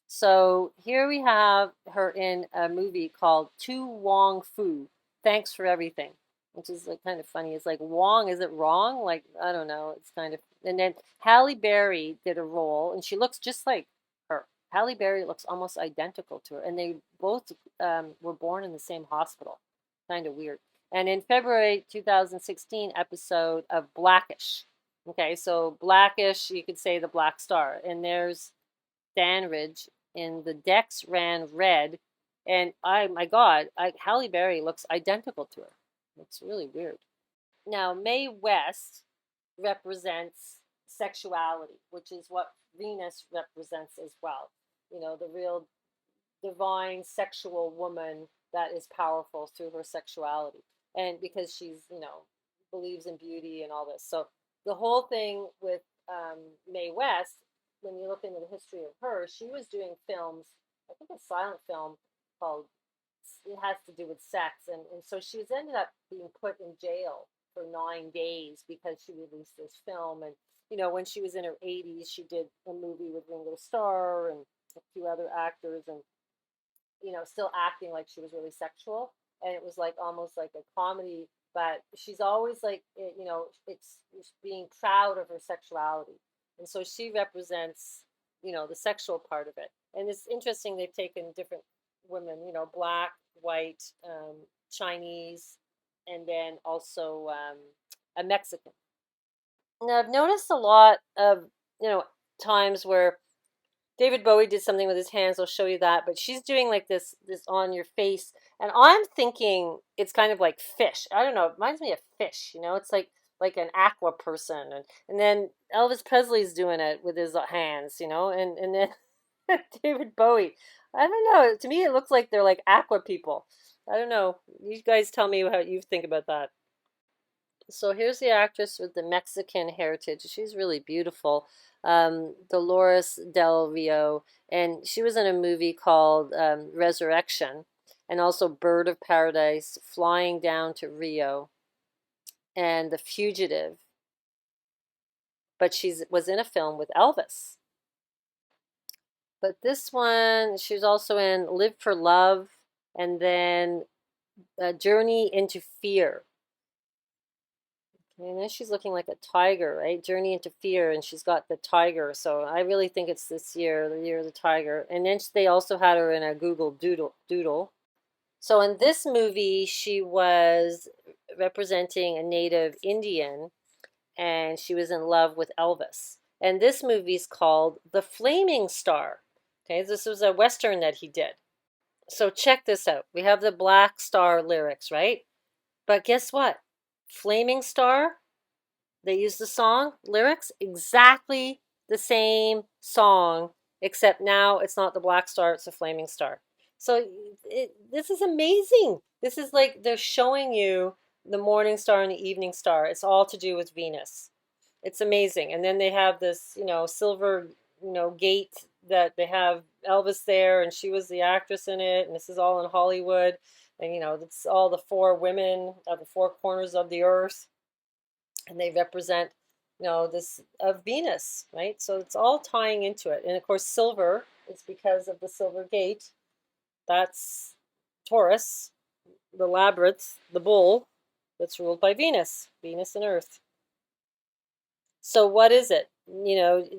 So here we have her in a movie called Tu Wong Fu, Thanks for Everything, which is like kind of funny. It's like Wong, is it wrong? Like, I don't know. It's kind of, and then Halle Berry did a role, and she looks just like her. Halle Berry looks almost identical to her, and they both were born in the same hospital. Kind of weird. And in February 2016 episode of Blackish. Okay, so Blackish, you could say the Black Star. And there's Danridge, and the decks ran red. And my God, Halle Berry looks identical to her. It's really weird. Now, Mae West represents sexuality, which is what Venus represents as well. The real divine sexual woman that is powerful through her sexuality. And because she's, believes in beauty and all this. So the whole thing with Mae West, when you look into the history of her, she was doing films, I think a silent film called, it has to do with sex. And so she was ended up being put in jail for 9 days because she released this film. And, when she was in her 80s, she did a movie with Ringo Starr and a few other actors, and, still acting like she was really sexual. And it was like almost like a comedy, but she's always like, it's being proud of her sexuality. And so she represents, the sexual part of it. And it's interesting, they've taken different women, black, white, Chinese, and then also a Mexican. Now, I've noticed a lot of, times where David Bowie did something with his hands. I'll show you that. But she's doing like this on your face. And I'm thinking it's kind of like fish. I don't know. It reminds me of fish. It's like an aqua person. And then Elvis Presley's doing it with his hands, and then David Bowie. I don't know. To me, it looks like they're like aqua people. I don't know. You guys tell me how you think about that. So here's the actress with the Mexican heritage. She's really beautiful. Dolores Del Rio. And she was in a movie called Resurrection. And also Bird of Paradise, Flying Down to Rio, and The Fugitive. But she was in a film with Elvis. But this one, she's also in Live for Love, and then Journey into Fear. And then she's looking like a tiger, right? Journey into Fear, and she's got the tiger. So I really think it's this year, the year of the tiger. And then they also had her in a Google Doodle. So in this movie, she was representing a native Indian, and she was in love with Elvis. And this movie's called The Flaming Star. Okay, this was a Western that he did. So check this out. We have the Black Star lyrics, right? But guess what? Flaming Star, they use the song lyrics, exactly the same song, except now it's not the Black Star, it's a Flaming Star. So this is amazing. This is like they're showing you the morning star and the evening star. It's all to do with Venus. It's amazing. And then they have this, silver, gate that they have Elvis there, and she was the actress in it, and this is all in Hollywood. And, it's all the four women of the four corners of the earth, and they represent, this of Venus, right? So it's all tying into it. And of course, silver is because of the silver gate. That's Taurus, the labyrinth, the bull that's ruled by Venus, Venus and Earth. So what is it?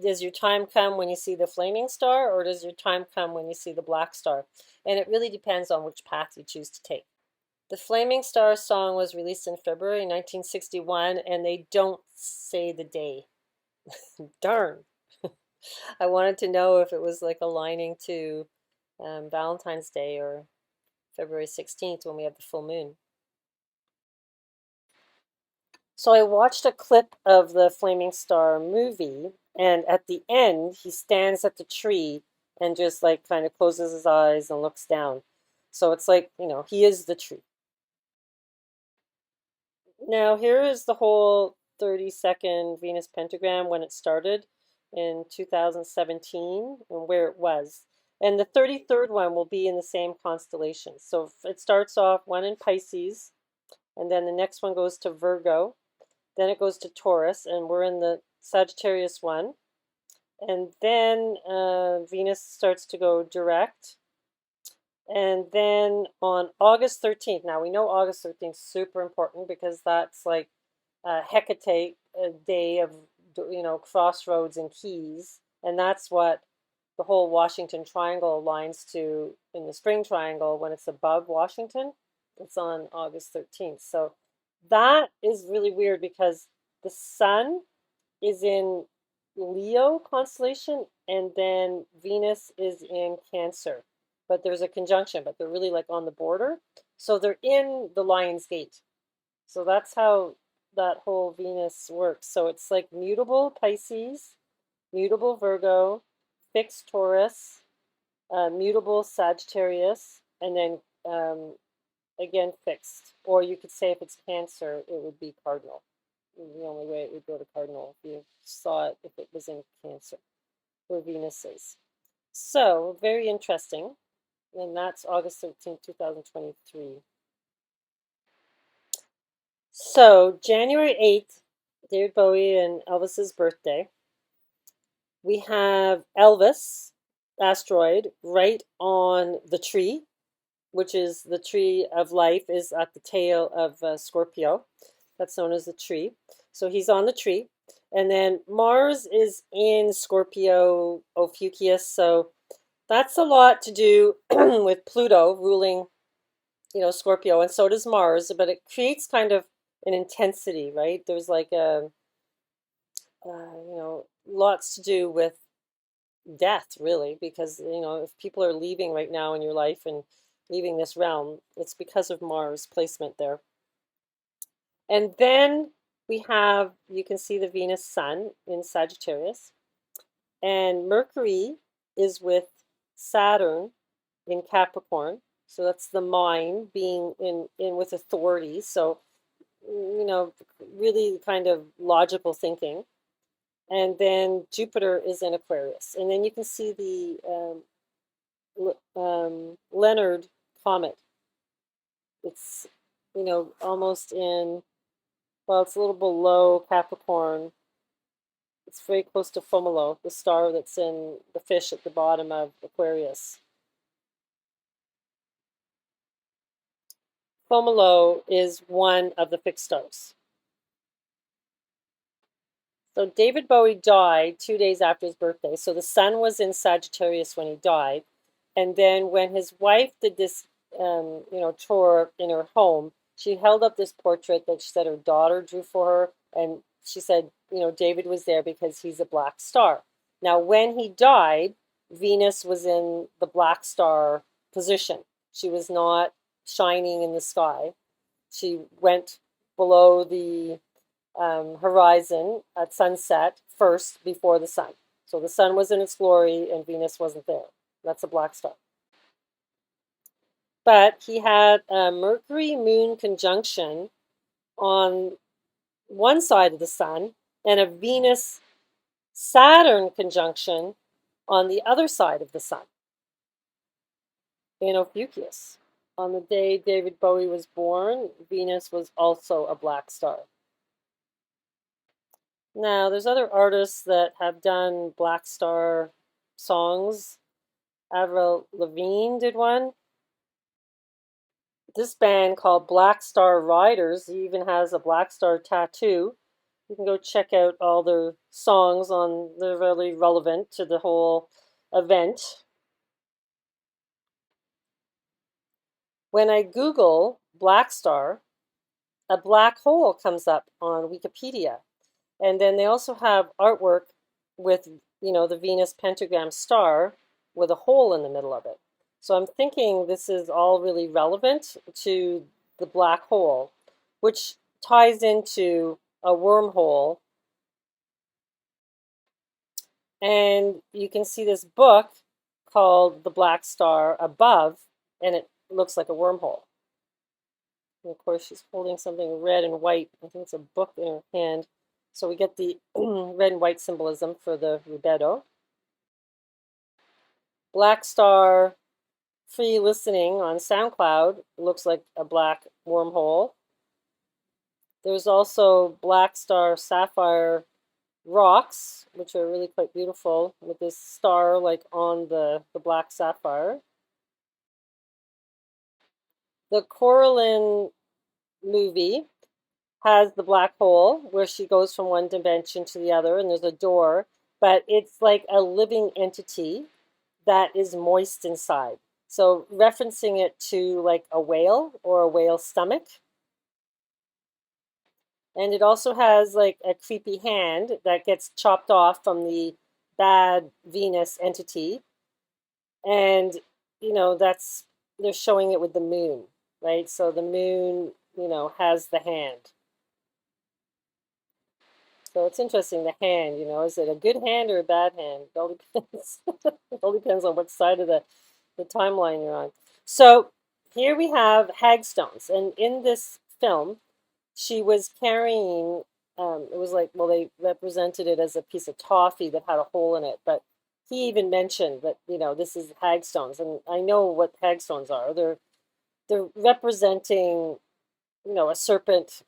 Does your time come when you see the flaming star, or does your time come when you see the black star? And it really depends on which path you choose to take. The Flaming Star song was released in February 1961, and they don't say the day. Darn. I wanted to know if it was like aligning to Valentine's Day or February 16th when we have the full moon. So I watched a clip of the Flaming Star movie, and at the end, he stands at the tree and just like kind of closes his eyes and looks down. So it's like, he is the tree. Now, here is the whole 30-second Venus pentagram when it started in 2017 and where it was. And the 33rd one will be in the same constellation. So it starts off one in Pisces, and then the next one goes to Virgo. Then it goes to Taurus, and we're in the Sagittarius one. And then Venus starts to go direct. And then on August 13th, now we know August 13th is super important because that's like Hecate, a day of, crossroads and keys. And that's what the whole Washington Triangle aligns to in the spring triangle when it's above Washington. It's on August 13th. So that is really weird because the sun is in Leo constellation and then Venus is in Cancer. But there's a conjunction, but they're really like on the border. So they're in the Lion's Gate. So that's how that whole Venus works. So it's like mutable Pisces, mutable Virgo, fixed Taurus, mutable Sagittarius, and then again fixed. Or you could say if it's Cancer, it would be cardinal. The only way it would go to cardinal if you saw it if it was in Cancer, where Venus is. So very interesting. And that's August 13th, 2023. So January 8th, David Bowie and Elvis's birthday. We have Elvis asteroid right on the tree, which is the tree of life is at the tail of Scorpio. That's known as the tree. So he's on the tree. And then Mars is in Scorpio Ophiuchus. So that's a lot to do with Pluto ruling, Scorpio, and so does Mars, but it creates kind of an intensity, right? There's like lots to do with death, really, because, if people are leaving right now in your life and leaving this realm, it's because of Mars placement there. And then we have, you can see the Venus Sun in Sagittarius, and Mercury is with Saturn in Capricorn. So that's the mind being in with authority. So, really kind of logical thinking. And then Jupiter is in Aquarius. And then you can see the Leonard comet. It's, almost in, well, it's a little below Capricorn. It's very close to Fomolo, the star that's in the fish at the bottom of Aquarius. Fomolo is one of the fixed stars. So David Bowie died 2 days after his birthday. So the sun was in Sagittarius when he died. And then when his wife did this, tour in her home, she held up this portrait that she said her daughter drew for her. And she said, David was there because he's a black star. Now, when he died, Venus was in the black star position. She was not shining in the sky. She went below the horizon at sunset first before the sun. So the sun was in its glory and Venus wasn't there. That's a black star. But he had a Mercury-Moon conjunction on one side of the sun and a Venus-Saturn conjunction on the other side of the sun in Ophiuchus. On the day David Bowie was born, Venus was also a black star. Now, there's other artists that have done black star songs. Avril Lavigne did one. This band called Black Star Riders even has a black star tattoo. You can go check out all their songs they're really relevant to the whole event. When I Google black star, a black hole comes up on Wikipedia. And then they also have artwork with, the Venus pentagram star with a hole in the middle of it. So I'm thinking this is all really relevant to the black hole, which ties into a wormhole. And you can see this book called The Black Star above, and it looks like a wormhole. And of course, she's holding something red and white. I think it's a book in her hand. So we get the red and white symbolism for the rubedo. Black Star free listening on SoundCloud looks like a black wormhole. There's also Black Star sapphire rocks, which are really quite beautiful, with this star like on the black sapphire. The Coraline movie has the black hole where she goes from one dimension to the other and there's a door, but it's like a living entity that is moist inside. So referencing it to like a whale or a whale's stomach. And it also has like a creepy hand that gets chopped off from the bad Venus entity. And, they're showing it with the moon, right? So the moon, has the hand. So it's interesting, the hand, is it a good hand or a bad hand? It all depends. It all depends on what side of the timeline you're on. So here we have Hag Stones. And in this film, she was carrying, it was like, well, they represented it as a piece of toffee that had a hole in it. But he even mentioned that, this is Hag Stones. And I know what Hag Stones are. They're representing, a serpent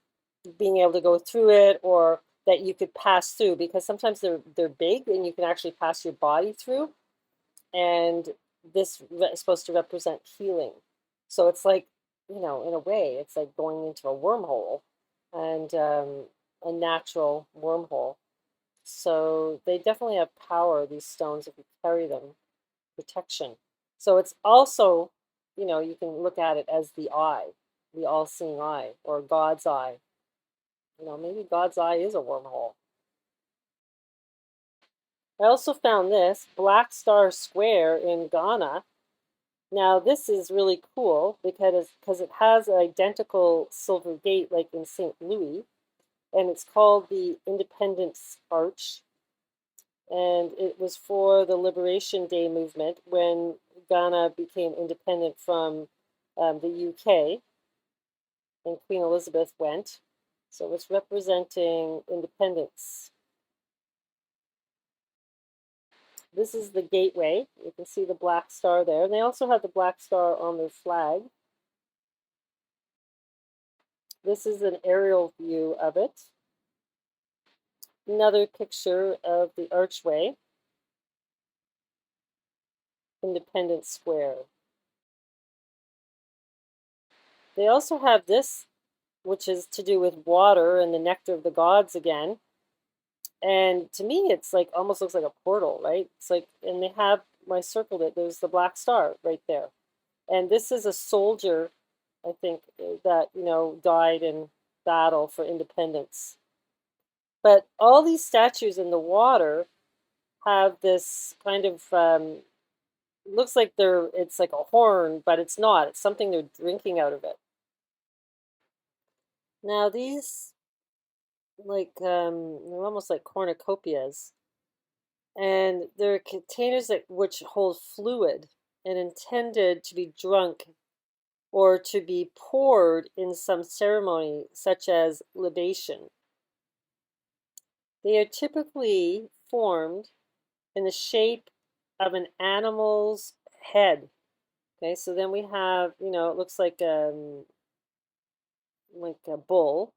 being able to go through it, or that you could pass through, because sometimes they're big and you can actually pass your body through. And this is supposed to represent healing. So it's like, in a way, it's like going into a wormhole, and a natural wormhole. So they definitely have power, these stones, if you carry them, protection. So it's also, you can look at it as the eye, the all-seeing eye, or God's eye. Maybe God's eye is a wormhole. I also found this Black Star Square in Ghana. Now, this is really cool because it has an identical silver gate like in St. Louis, and it's called the Independence Arch. And it was for the Liberation Day movement when Ghana became independent from the UK, and Queen Elizabeth went. So it's representing independence. This is the gateway. You can see the black star there. And they also have the black star on their flag. This is an aerial view of it. Another picture of the archway. Independence Square. They also have this, which is to do with water and the nectar of the gods again. And to me, it's like almost looks like a portal, right? It's like, and they have, I circled it, there's the black star right there. And this is a soldier, I think, that, died in battle for independence. But all these statues in the water have this kind of looks like it's like a horn, but it's not. It's something they're drinking out of it. Now these they're almost like cornucopias, and they're containers which hold fluid and intended to be drunk or to be poured in some ceremony such as libation. They are typically formed in the shape of an animal's head. Okay, so then we have, it looks like a bull,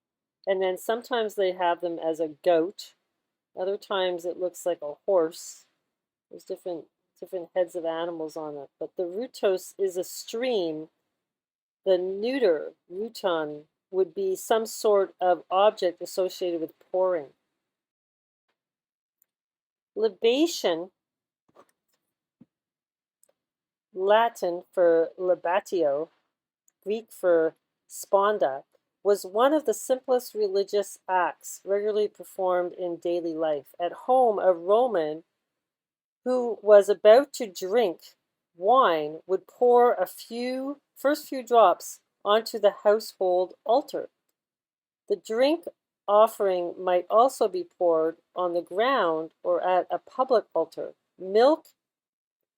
and then sometimes they have them as a goat. Other times it looks like a horse. There's different heads of animals on it. But the rutos is a stream. The neuter, ruton, would be some sort of object associated with pouring. Libation, Latin for libatio, Greek for sponda, was one of the simplest religious acts regularly performed in daily life. At home, a Roman who was about to drink wine would pour first few drops onto the household altar. The drink offering might also be poured on the ground or at a public altar. Milk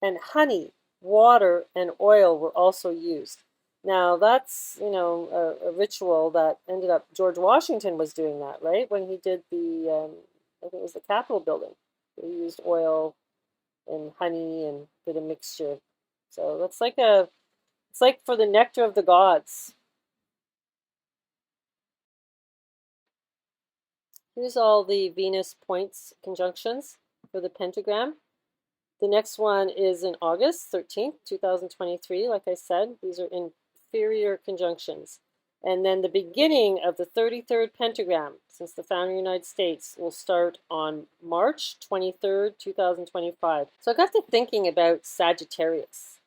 and honey, water, and oil were also used. Now that's, a ritual that ended up, George Washington was doing that, right? When he did I think it was the Capitol building. He used oil and honey and did a mixture. So it's like for the nectar of the gods. Here's all the Venus points conjunctions for the pentagram. The next one is in August 13th, 2023. Like I said, these are inferior conjunctions. And then the beginning of the 33rd pentagram, since the founding of the United States, will start on March 23rd, 2025. So I got to thinking about Sagittarius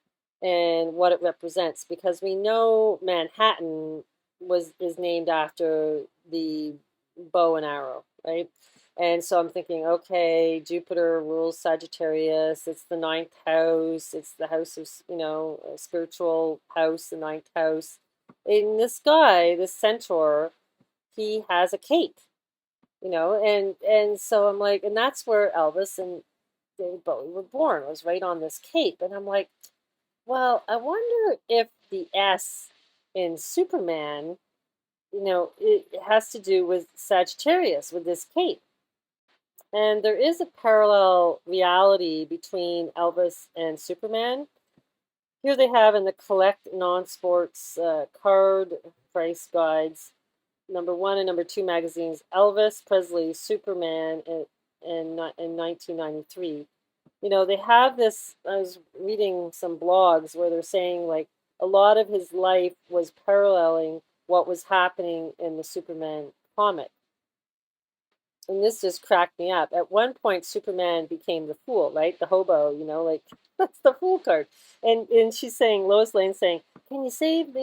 and what it represents, because we know Manhattan is named after the bow and arrow, right? And so I'm thinking, okay, Jupiter rules Sagittarius. It's the ninth house. It's the house of, a spiritual house, the ninth house. And this guy, this centaur, he has a cape, and so I'm like, and that's where Elvis and David Bowie were born, was right on this cape. And I'm like, well, I wonder if the S in Superman, it has to do with Sagittarius, with this cape. And there is a parallel reality between Elvis and Superman. Here they have in the Collect Non-Sports card price guides, #1 and #2 magazines, Elvis Presley, Superman in 1993. They have this, I was reading some blogs where they're saying like a lot of his life was paralleling what was happening in the Superman comic. And this just cracked me up. At one point, Superman became the fool, right? The hobo, like that's the fool card. And she's saying, Lois Lane saying, "Can you save,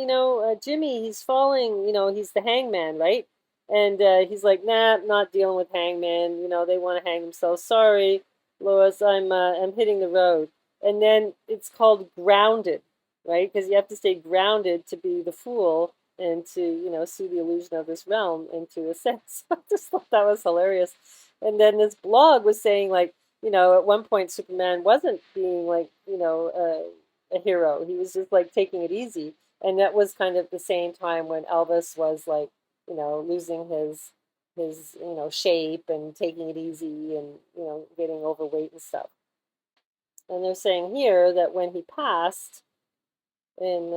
Jimmy? He's falling. He's the hangman, right?" And he's like, "Nah, not dealing with hangman. They want to hang themselves. Sorry, Lois, I'm hitting the road." And then it's called grounded, right? Because you have to stay grounded to be the fool and to see the illusion of this realm into a sense. I just thought that was hilarious. And then this blog was saying like, at one point Superman wasn't being like, a hero. He was just like taking it easy. And that was kind of the same time when Elvis was like, losing his shape and taking it easy and getting overweight and stuff. And they're saying here that when he passed in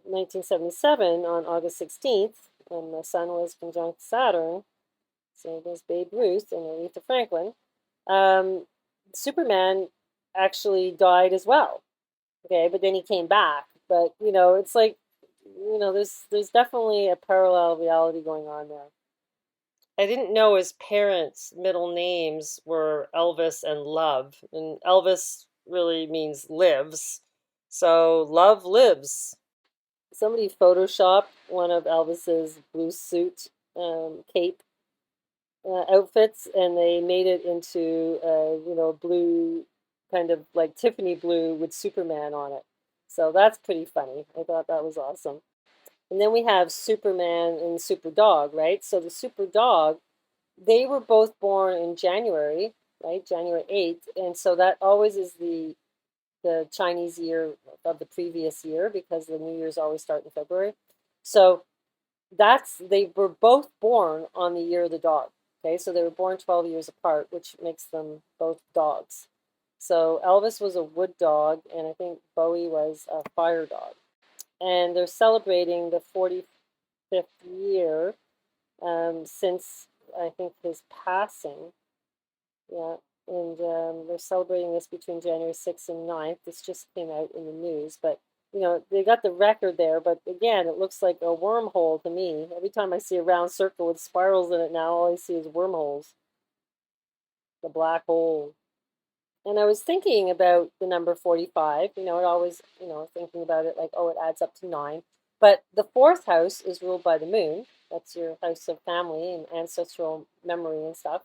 1977 on August 16th, when the sun was conjunct Saturn, so there's Babe Ruth and Aretha Franklin, Superman actually died as well. Okay, but then he came back. But it's like, there's definitely a parallel reality going on there. I didn't know his parents' middle names were Elvis and Love, and Elvis really means lives, so Love lives. Somebody photoshopped one of Elvis's blue suit cape outfits, and they made it into blue kind of like Tiffany blue with Superman on it. So that's pretty funny. I thought that was awesome. And then we have Superman and Super Dog, right? So the Super Dog, they were both born in January, right? January 8th. And so that always is the Chinese year of the previous year because the New Year's always start in February. So they were both born on the year of the dog. Okay, so they were born 12 years apart, which makes them both dogs. So Elvis was a wood dog, and I think Bowie was a fire dog. And they're celebrating the 45th year since I think his passing. Yeah, and they're celebrating this between January 6th and 9th. This just came out in the news, but they got the record there, but again, it looks like a wormhole to me. Every time I see a round circle with spirals in it now, all I see is wormholes, the black hole. And I was thinking about the number 45, it always, thinking about it like, oh, it adds up to 9. But the fourth house is ruled by the moon. That's your house of family and ancestral memory and stuff.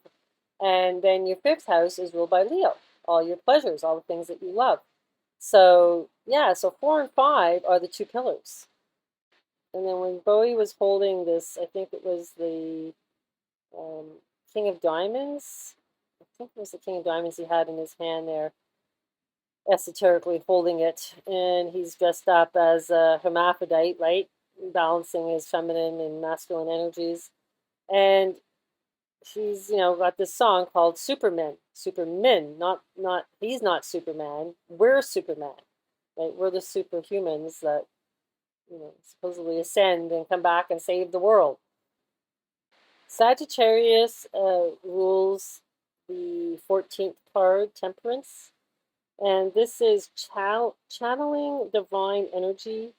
And then your fifth house is ruled by Leo, all your pleasures, all the things that you love. So, yeah, so 4 and 5 are the two pillars. And then when Bowie was holding this, I think it was the King of Diamonds. I think it was the King of Diamonds he had in his hand there, esoterically holding it. And he's dressed up as a hermaphrodite, right? Balancing his feminine and masculine energies. And he's got this song called Superman. Not he's not Superman. We're Superman, right? We're the superhumans that supposedly ascend and come back and save the world. Sagittarius rules the 14th card, Temperance, and this is channeling divine energy,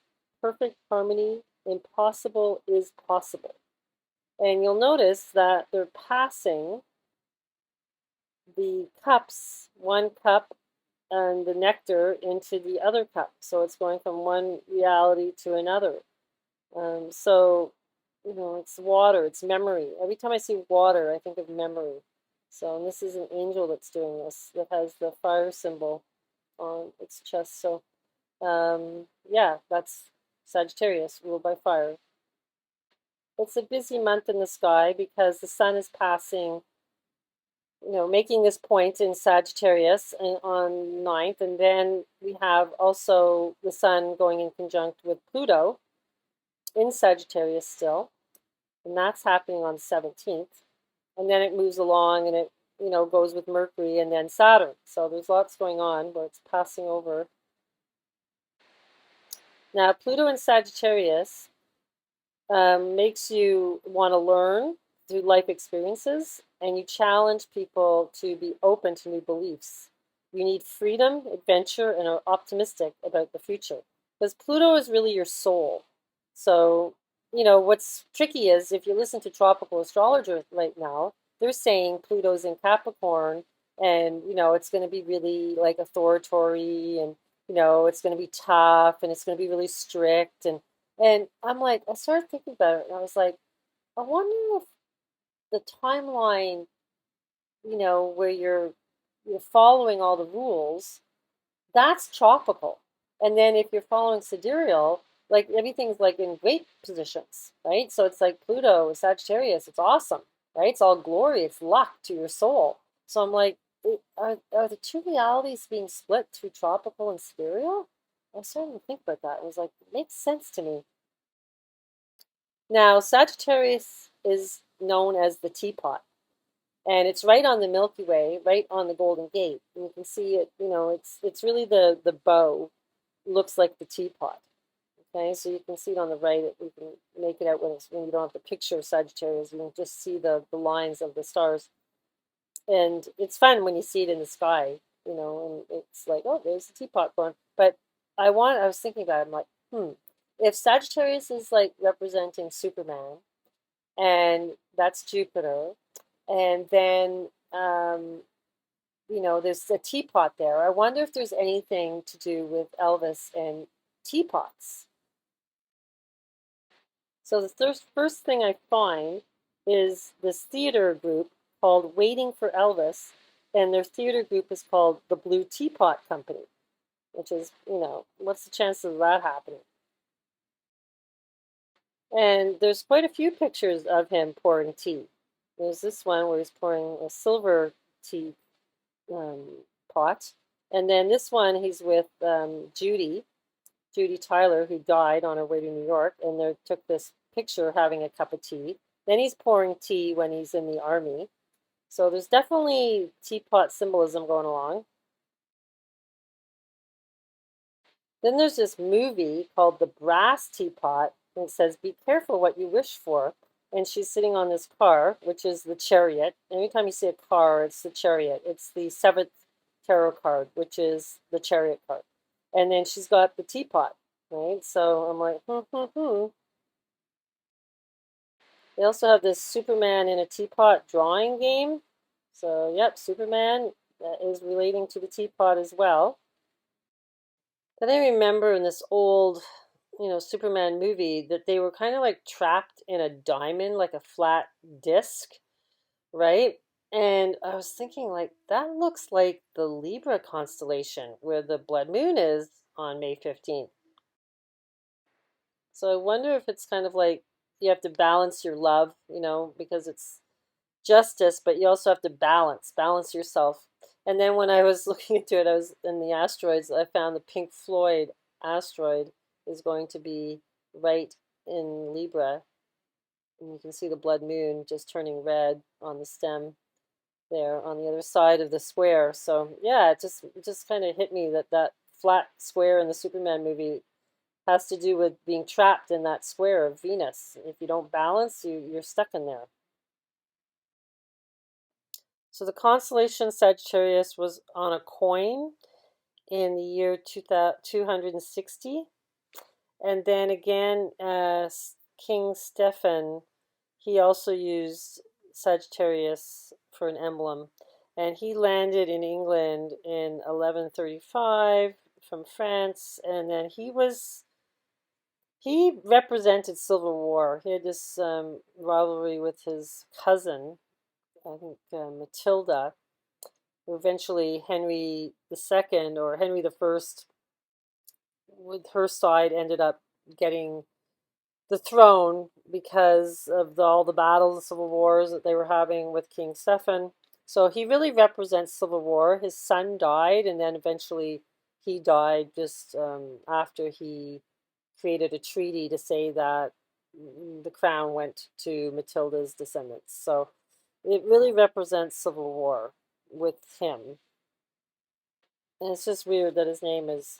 perfect harmony, impossible is possible. And you'll notice that they're passing the cups, one cup and the nectar into the other cup. So it's going from one reality to another. So, it's water, it's memory. Every time I see water, I think of memory. So, and this is an angel that's doing this, that has the fire symbol on its chest. So, yeah, that's Sagittarius, ruled by fire. It's a busy month in the sky because the sun is passing, making this point in Sagittarius on 9th. And then we have also the sun going in conjunct with Pluto in Sagittarius still. And that's happening on 17th. And then it moves along and it, goes with Mercury and then Saturn. So there's lots going on where it's passing over. Now, Pluto in Sagittarius makes you want to learn through life experiences, and you challenge people to be open to new beliefs. You need freedom, adventure, and are optimistic about the future. Because Pluto is really your soul. So, what's tricky is if you listen to tropical astrologers right now, they're saying Pluto's in Capricorn and, it's going to be really like authoritory and, it's going to be tough and it's going to be really strict. And I'm like, I started thinking about it and I was like, I wonder if the timeline, where you're following all the rules, that's tropical. And then if you're following sidereal, like everything's like in great positions, right? So it's like Pluto, Sagittarius, it's awesome, right? It's all glory, it's luck to your soul. So I'm like, are the two realities being split through tropical and sidereal? I started to think about that. It was like, it makes sense to me. Now, Sagittarius is known as the teapot. And it's right on the Milky Way, right on the Golden Gate. And you can see it, it's really the bow looks like the teapot. Okay, so you can see it on the right. You can make it out when you don't have the picture of Sagittarius. You can just see the lines of the stars. And it's fun when you see it in the sky, and it's like, oh, there's the teapot going. But I was thinking about it, I'm like, if Sagittarius is like representing Superman, and that's Jupiter, and then there's a teapot there. I wonder if there's anything to do with Elvis and teapots. So the first thing I find is this theater group called Waiting for Elvis, And their theater group is called the Blue Teapot Company, which is, what's the chances of that happening? And there's quite a few pictures of him pouring tea. There's this one where he's pouring a silver tea um, pot. And then this one, he's with Judy Tyler, who died on her way to New York. And they took this picture having a cup of tea. Then he's pouring tea when he's in the army. So there's definitely teapot symbolism going along. Then there's this movie called The Brass Teapot, and it says, "Be careful what you wish for." And she's sitting on this car, which is the Chariot. Anytime you see a car, it's the Chariot. It's the seventh tarot card, which is the Chariot card. And then she's got the teapot, right? So I'm like, They also have this Superman in a teapot drawing game. So, yep, Superman is relating to the teapot as well. Then I remember in this old, Superman movie that they were kind of like trapped in a diamond, like a flat disc, right? And I was thinking, like, that looks like the Libra constellation where the blood moon is on May 15th. So I wonder if it's kind of like you have to balance your love, because it's justice, but you also have to balance yourself. And then when I was looking into it, I was in the asteroids, I found the Pink Floyd asteroid is going to be right in Libra. And you can see the blood moon just turning red on the stem there on the other side of the square. So yeah, it just kind of hit me that flat square in the Superman movie has to do with being trapped in that square of Venus. If you don't balance, you're stuck in there. So the constellation Sagittarius was on a coin in the year 260. And then again, King Stephen, he also used Sagittarius for an emblem. And he landed in England in 1135 from France. And then he represented civil war. He had this rivalry with his cousin, I think Matilda, who eventually Henry II or Henry I, with her side, ended up getting the throne because of all the battles and civil wars that they were having with King Stephen. So he really represents civil war. His son died, and then eventually he died just after he created a treaty to say that the crown went to Matilda's descendants. So it really represents civil war with him. And it's just weird that his name is,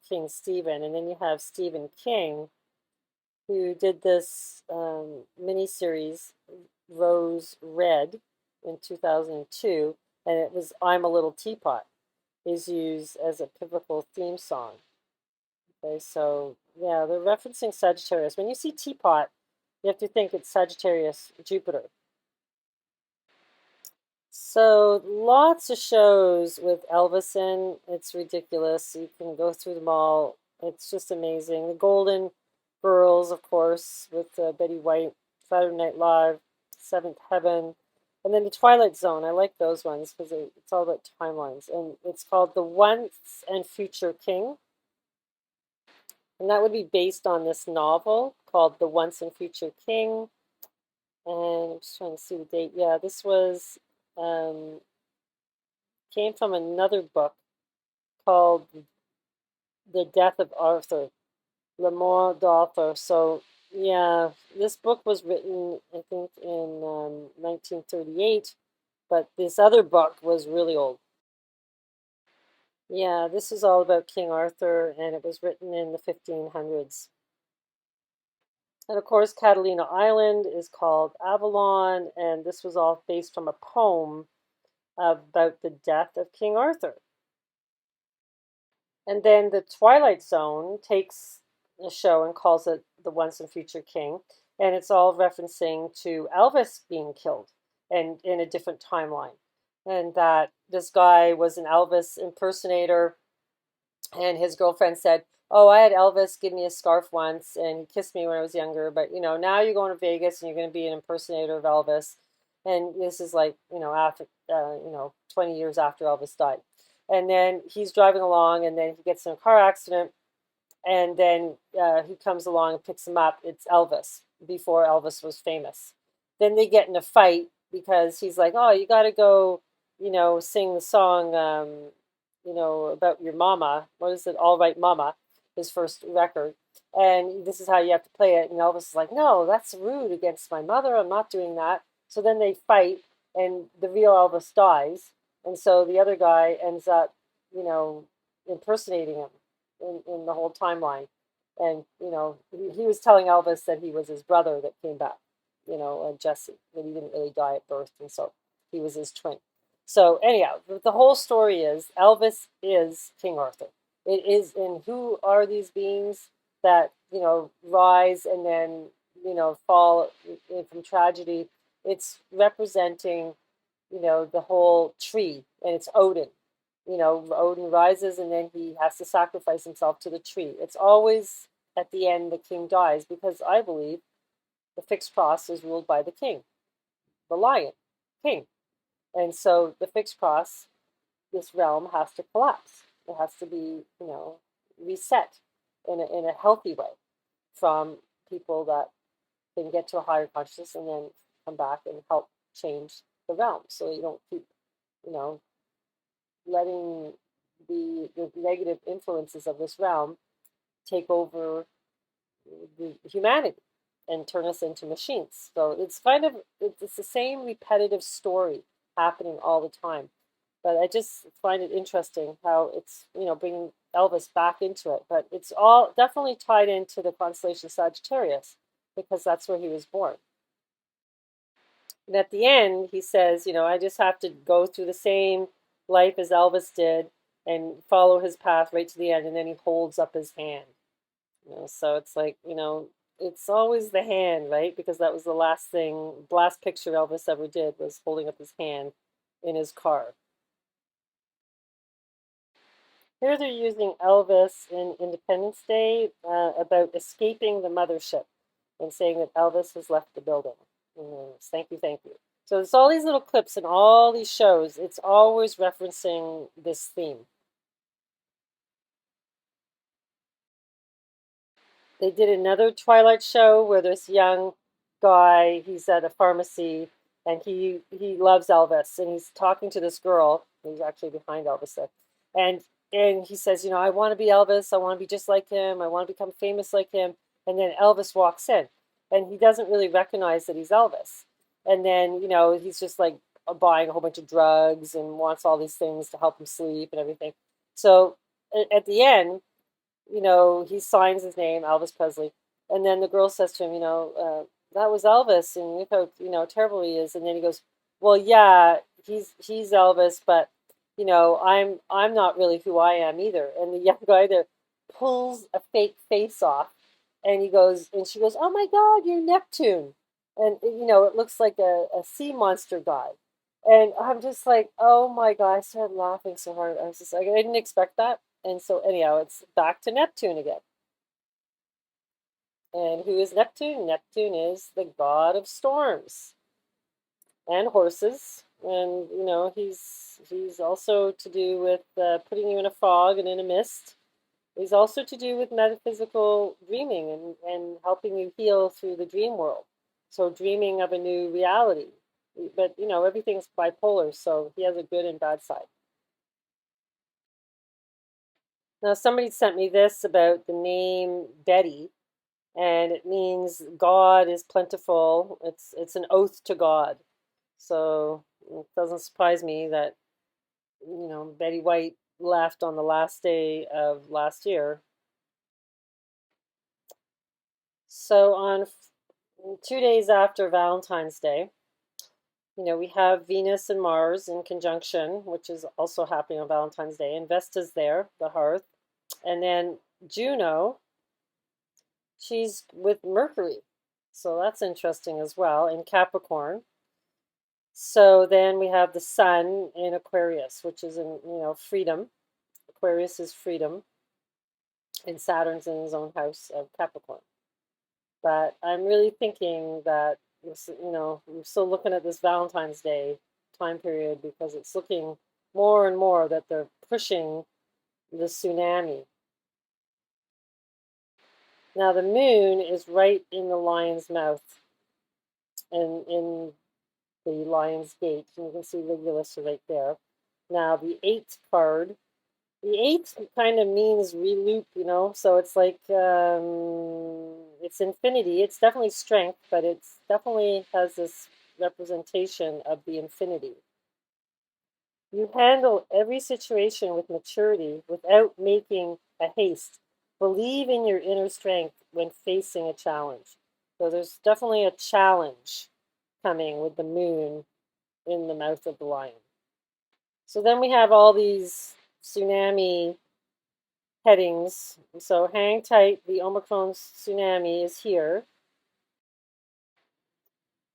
King Stephen. And then you have Stephen King, who did this miniseries, Rose Red, in 2002. And it was "I'm a Little Teapot" is used as a pivotal theme song. Okay, so yeah, they're referencing Sagittarius. When you see teapot, you have to think it's Sagittarius, Jupiter. So lots of shows with Elvis in. It's ridiculous. You can go through them all. It's just amazing. The Golden Girls, of course, with Betty White, Saturday Night Live, Seventh Heaven, and then the Twilight Zone. I like those ones because it's all about timelines. And it's called The Once and Future King. And that would be based on this novel called The Once and Future King. And I'm just trying to see the date. Yeah, this was came from another book called The Death of Arthur, Le Mort d'Arthur. So yeah, this book was written, I think, in 1938, but this other book was really old. Yeah, this is all about King Arthur, and it was written in the 1500s. And of course, Catalina Island is called Avalon, and this was all based from a poem about the death of King Arthur. And then the Twilight Zone takes a show and calls it The Once and Future King, and it's all referencing to Elvis being killed and in a different timeline. And that this guy was an Elvis impersonator, and his girlfriend said, "Oh, I had Elvis give me a scarf once, and he kissed me when I was younger, but now you're going to Vegas and you're going to be an impersonator of Elvis." And this is like, after, 20 years after Elvis died. And then he's driving along, and then he gets in a car accident, and then he comes along and picks him up. It's Elvis, before Elvis was famous. Then they get in a fight because he's like, "Oh, you got to go, sing the song, about your mama. What is it? All Right, Mama," his first record. And this is how you have to play it. And Elvis is like, "No, that's rude against my mother. I'm not doing that." So then they fight, and the real Elvis dies. And so the other guy ends up, you know, impersonating him in the whole timeline. And, he was telling Elvis that he was his brother that came back, Jesse, that he didn't really die at birth. And so he was his twin. So, anyhow, the whole story is Elvis is King Arthur. It is, and who are these beings that, rise and then, fall from tragedy? It's representing, the whole tree, and it's Odin. Odin rises and then he has to sacrifice himself to the tree. It's always at the end the king dies, because I believe the fixed cross is ruled by the king, the lion, king. And so the fixed cross, this realm has to collapse. It has to be, reset in a healthy way from people that can get to a higher consciousness and then come back and help change the realm, so you don't keep, you know, letting the negative influences of this realm take over the humanity and turn us into machines. So it's it's the same repetitive story happening all the time. But I just find it interesting how it's, bringing Elvis back into it. But it's all definitely tied into the constellation Sagittarius, because that's where he was born. And at the end, he says, I just have to go through the same life as Elvis did and follow his path right to the end. And then he holds up his hand. So it's like, it's always the hand, right? Because that was the last picture Elvis ever did, was holding up his hand in his car. Here they're using Elvis in Independence Day about escaping the mothership and saying that Elvis has left the building. Thank you, thank you. So there's all these little clips in all these shows. It's always referencing this theme. They did another Twilight show where this young guy, he's at a pharmacy, and he loves Elvis, and he's talking to this girl who's actually behind Elvis there. And he says, I want to be Elvis. I want to be just like him. I want to become famous like him. And then Elvis walks in, and he doesn't really recognize that he's Elvis. And then, he's just like buying a whole bunch of drugs and wants all these things to help him sleep and everything. So at the end, he signs his name, Elvis Presley. And then the girl says to him, that was Elvis, and look how, terrible he is. And then he goes, well, yeah, he's Elvis, but, I'm not really who I am either. And the young guy there pulls a fake face off, and she goes, oh my God, you're Neptune. And, it looks like a sea monster guy. And I'm just like, oh my God, I started laughing so hard. I was just like, I didn't expect that. And so anyhow, it's back to Neptune again. And who is Neptune? Neptune is the god of storms and horses. And, he's also to do with putting you in a fog and in a mist. He's also to do with metaphysical dreaming and helping you heal through the dream world. So dreaming of a new reality. But, everything's bipolar, so he has a good and bad side. Now, somebody sent me this about the name Betty, and it means God is plentiful. It's an oath to God. So it doesn't surprise me that, Betty White left on the last day of last year. So on 2 days after Valentine's Day, we have Venus and Mars in conjunction, which is also happening on Valentine's Day. And Vesta's there, the hearth. And then Juno, she's with Mercury. So that's interesting as well, in Capricorn. So then we have the sun in Aquarius, which is in, freedom. Aquarius is freedom. And Saturn's in his own house of Capricorn. But I'm really thinking that, I'm still looking at this Valentine's Day time period because it's looking more and more that they're pushing the tsunami. Now the moon is right in the lion's mouth and in the lion's gate. And you can see Regulus right there. Now the 8th card, the 8 kind of means reloop, so it's like it's infinity. It's definitely strength, but it's definitely has this representation of the infinity. You handle every situation with maturity without making a haste. Believe in your inner strength when facing a challenge. So there's definitely a challenge coming with the moon in the mouth of the lion. So then we have all these tsunami headings. So hang tight, the Omicron tsunami is here.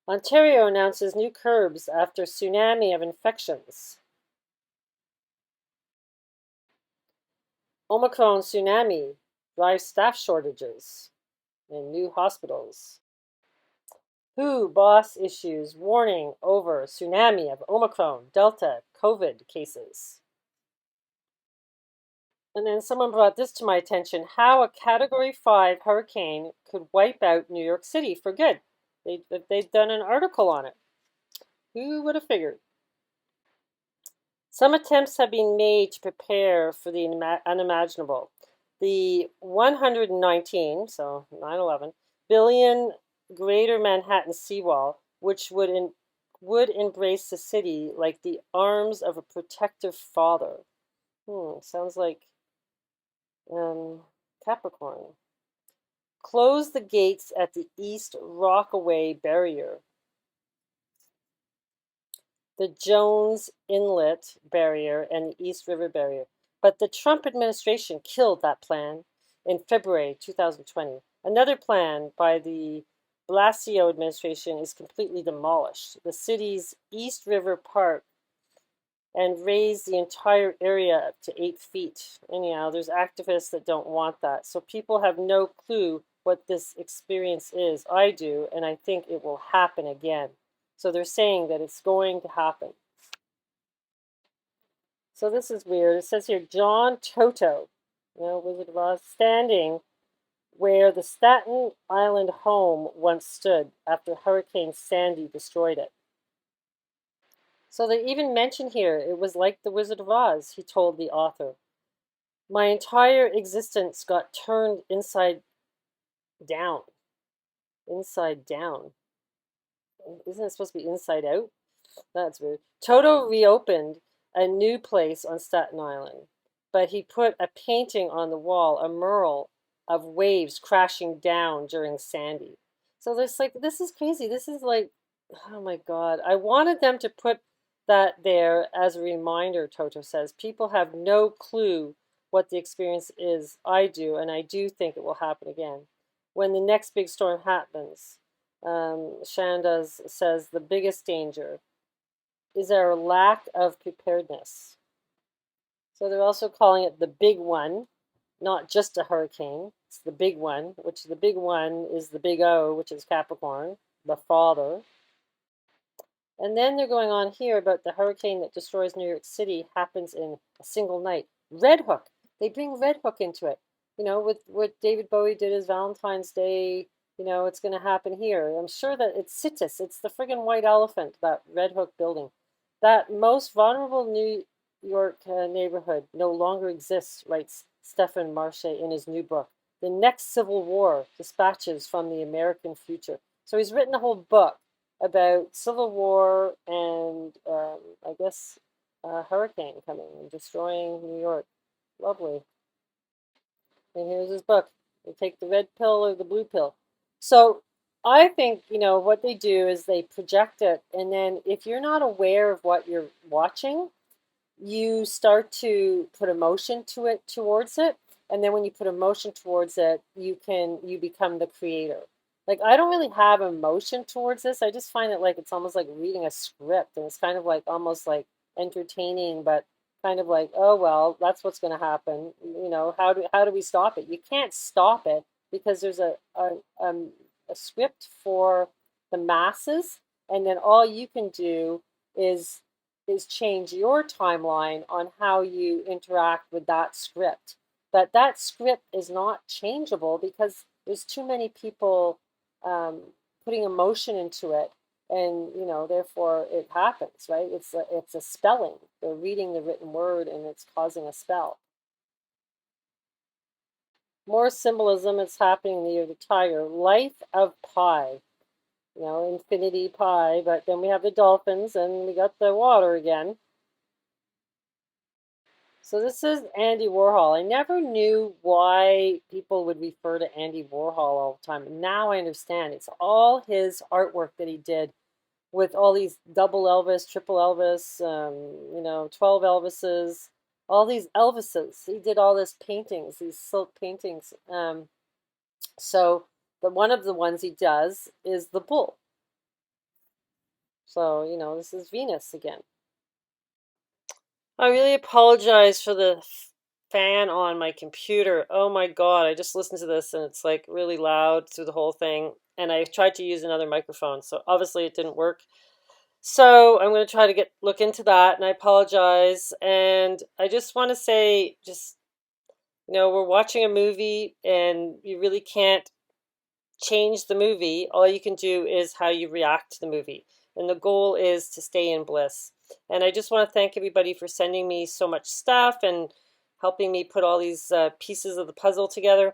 Ontario announces new curbs after tsunami of infections. Omicron tsunami drives staff shortages in new hospitals. WHO boss issues warning over tsunami of Omicron, Delta, COVID cases. And then someone brought this to my attention, how a Category 5 hurricane could wipe out New York City for good. They've done an article on it. Who would have figured? Some attempts have been made to prepare for the unimaginable. The 119, so 9/11, billion Greater Manhattan seawall, which would embrace the city like the arms of a protective father. Sounds like Capricorn. Close the gates at the East Rockaway Barrier. The Jones Inlet Barrier and the East River Barrier. But the Trump administration killed that plan in February 2020. Another plan by the Blasio administration is completely demolished. The city's East River Park and raised the entire area up to 8 feet. Anyhow, there's activists that don't want that. So people have no clue what this experience is. I do, and I think it will happen again. So they're saying that it's going to happen. So this is weird. It says here, John Toto, Wizard of Oz, standing where the Staten Island home once stood after Hurricane Sandy destroyed it. So they even mention here, it was like the Wizard of Oz, he told the author. My entire existence got turned inside down. Inside down. Isn't it supposed to be inside out? That's weird. Toto reopened a new place on Staten Island, but he put a painting on the wall, a mural of waves crashing down during Sandy. So there's like, this is crazy. This is like, oh my God. I wanted them to put that there as a reminder, Toto says. People have no clue what the experience is. I do, and I do think it will happen again. When the next big storm happens, Shandas says the biggest danger is our lack of preparedness. So they're also calling it the big one, not just a hurricane. It's the big one, which the big one is the big O, which is Capricorn, the father. And then they're going on here about the hurricane that destroys New York City happens in a single night. Red Hook. They bring Red Hook into it. With what David Bowie did as Valentine's Day, it's going to happen here. I'm sure that it's Situs. It's the friggin' white elephant, that Red Hook building. That most vulnerable New York neighborhood no longer exists, writes Stephen Marche in his new book, The Next Civil War, Dispatches from the American Future. So he's written a whole book about Civil War and I guess a hurricane coming and destroying New York. Lovely. And here's his book. You take the red pill or the blue pill. So I think, what they do is they project it. And then if you're not aware of what you're watching, you start to put emotion towards it. And then when you put emotion towards it, you become the creator. Like, I don't really have emotion towards this. I just find it like it's almost like reading a script, and it's kind of like almost like entertaining, but kind of like, oh well, that's what's going to happen. How do we stop it? You can't stop it because there's a script for the masses, and then all you can do is change your timeline on how you interact with that script. But that script is not changeable because there's too many people putting emotion into it, and therefore it happens, right? It's a spelling. They're reading the written word, and it's causing a spell. More symbolism is happening in the year of the tiger. Life of pi, infinity pi, but then we have the dolphins and we got the water again. So this is Andy Warhol. I never knew why people would refer to Andy Warhol all the time. Now I understand. It's all his artwork that he did with all these double Elvis, triple Elvis, 12 Elvises, all these Elvises. He did all these paintings, these silk paintings. So one of the ones he does is the bull. So, this is Venus again. I really apologize for the fan on my computer. Oh my God, I just listened to this and it's like really loud through the whole thing. And I tried to use another microphone, so obviously it didn't work. So I'm going to try to look into that, and I apologize. And I just want to say, we're watching a movie and you really can't change the movie. All you can do is how you react to the movie. And the goal is to stay in bliss. And I just want to thank everybody for sending me so much stuff and helping me put all these pieces of the puzzle together.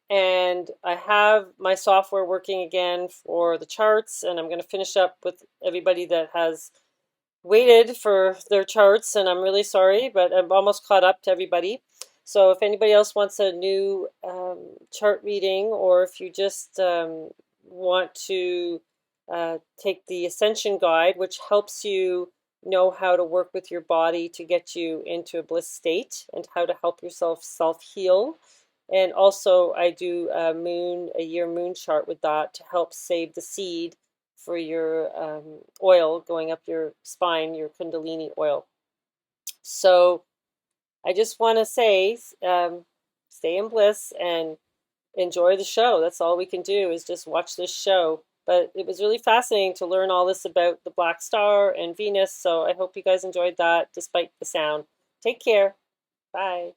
And I have my software working again for the charts, and I'm going to finish up with everybody that has waited for their charts, and I'm really sorry, but I'm almost caught up to everybody. So if anybody else wants a new chart reading, or if you just want to take the Ascension Guide, which helps you know how to work with your body to get you into a bliss state and how to help yourself self-heal. And also I do a year moon chart with that to help save the seed for your oil going up your spine, your Kundalini oil. So I just want to say, stay in bliss and enjoy the show. That's all we can do is just watch this show. But it was really fascinating to learn all this about the Black Star and Venus. So I hope you guys enjoyed that despite the sound. Take care. Bye.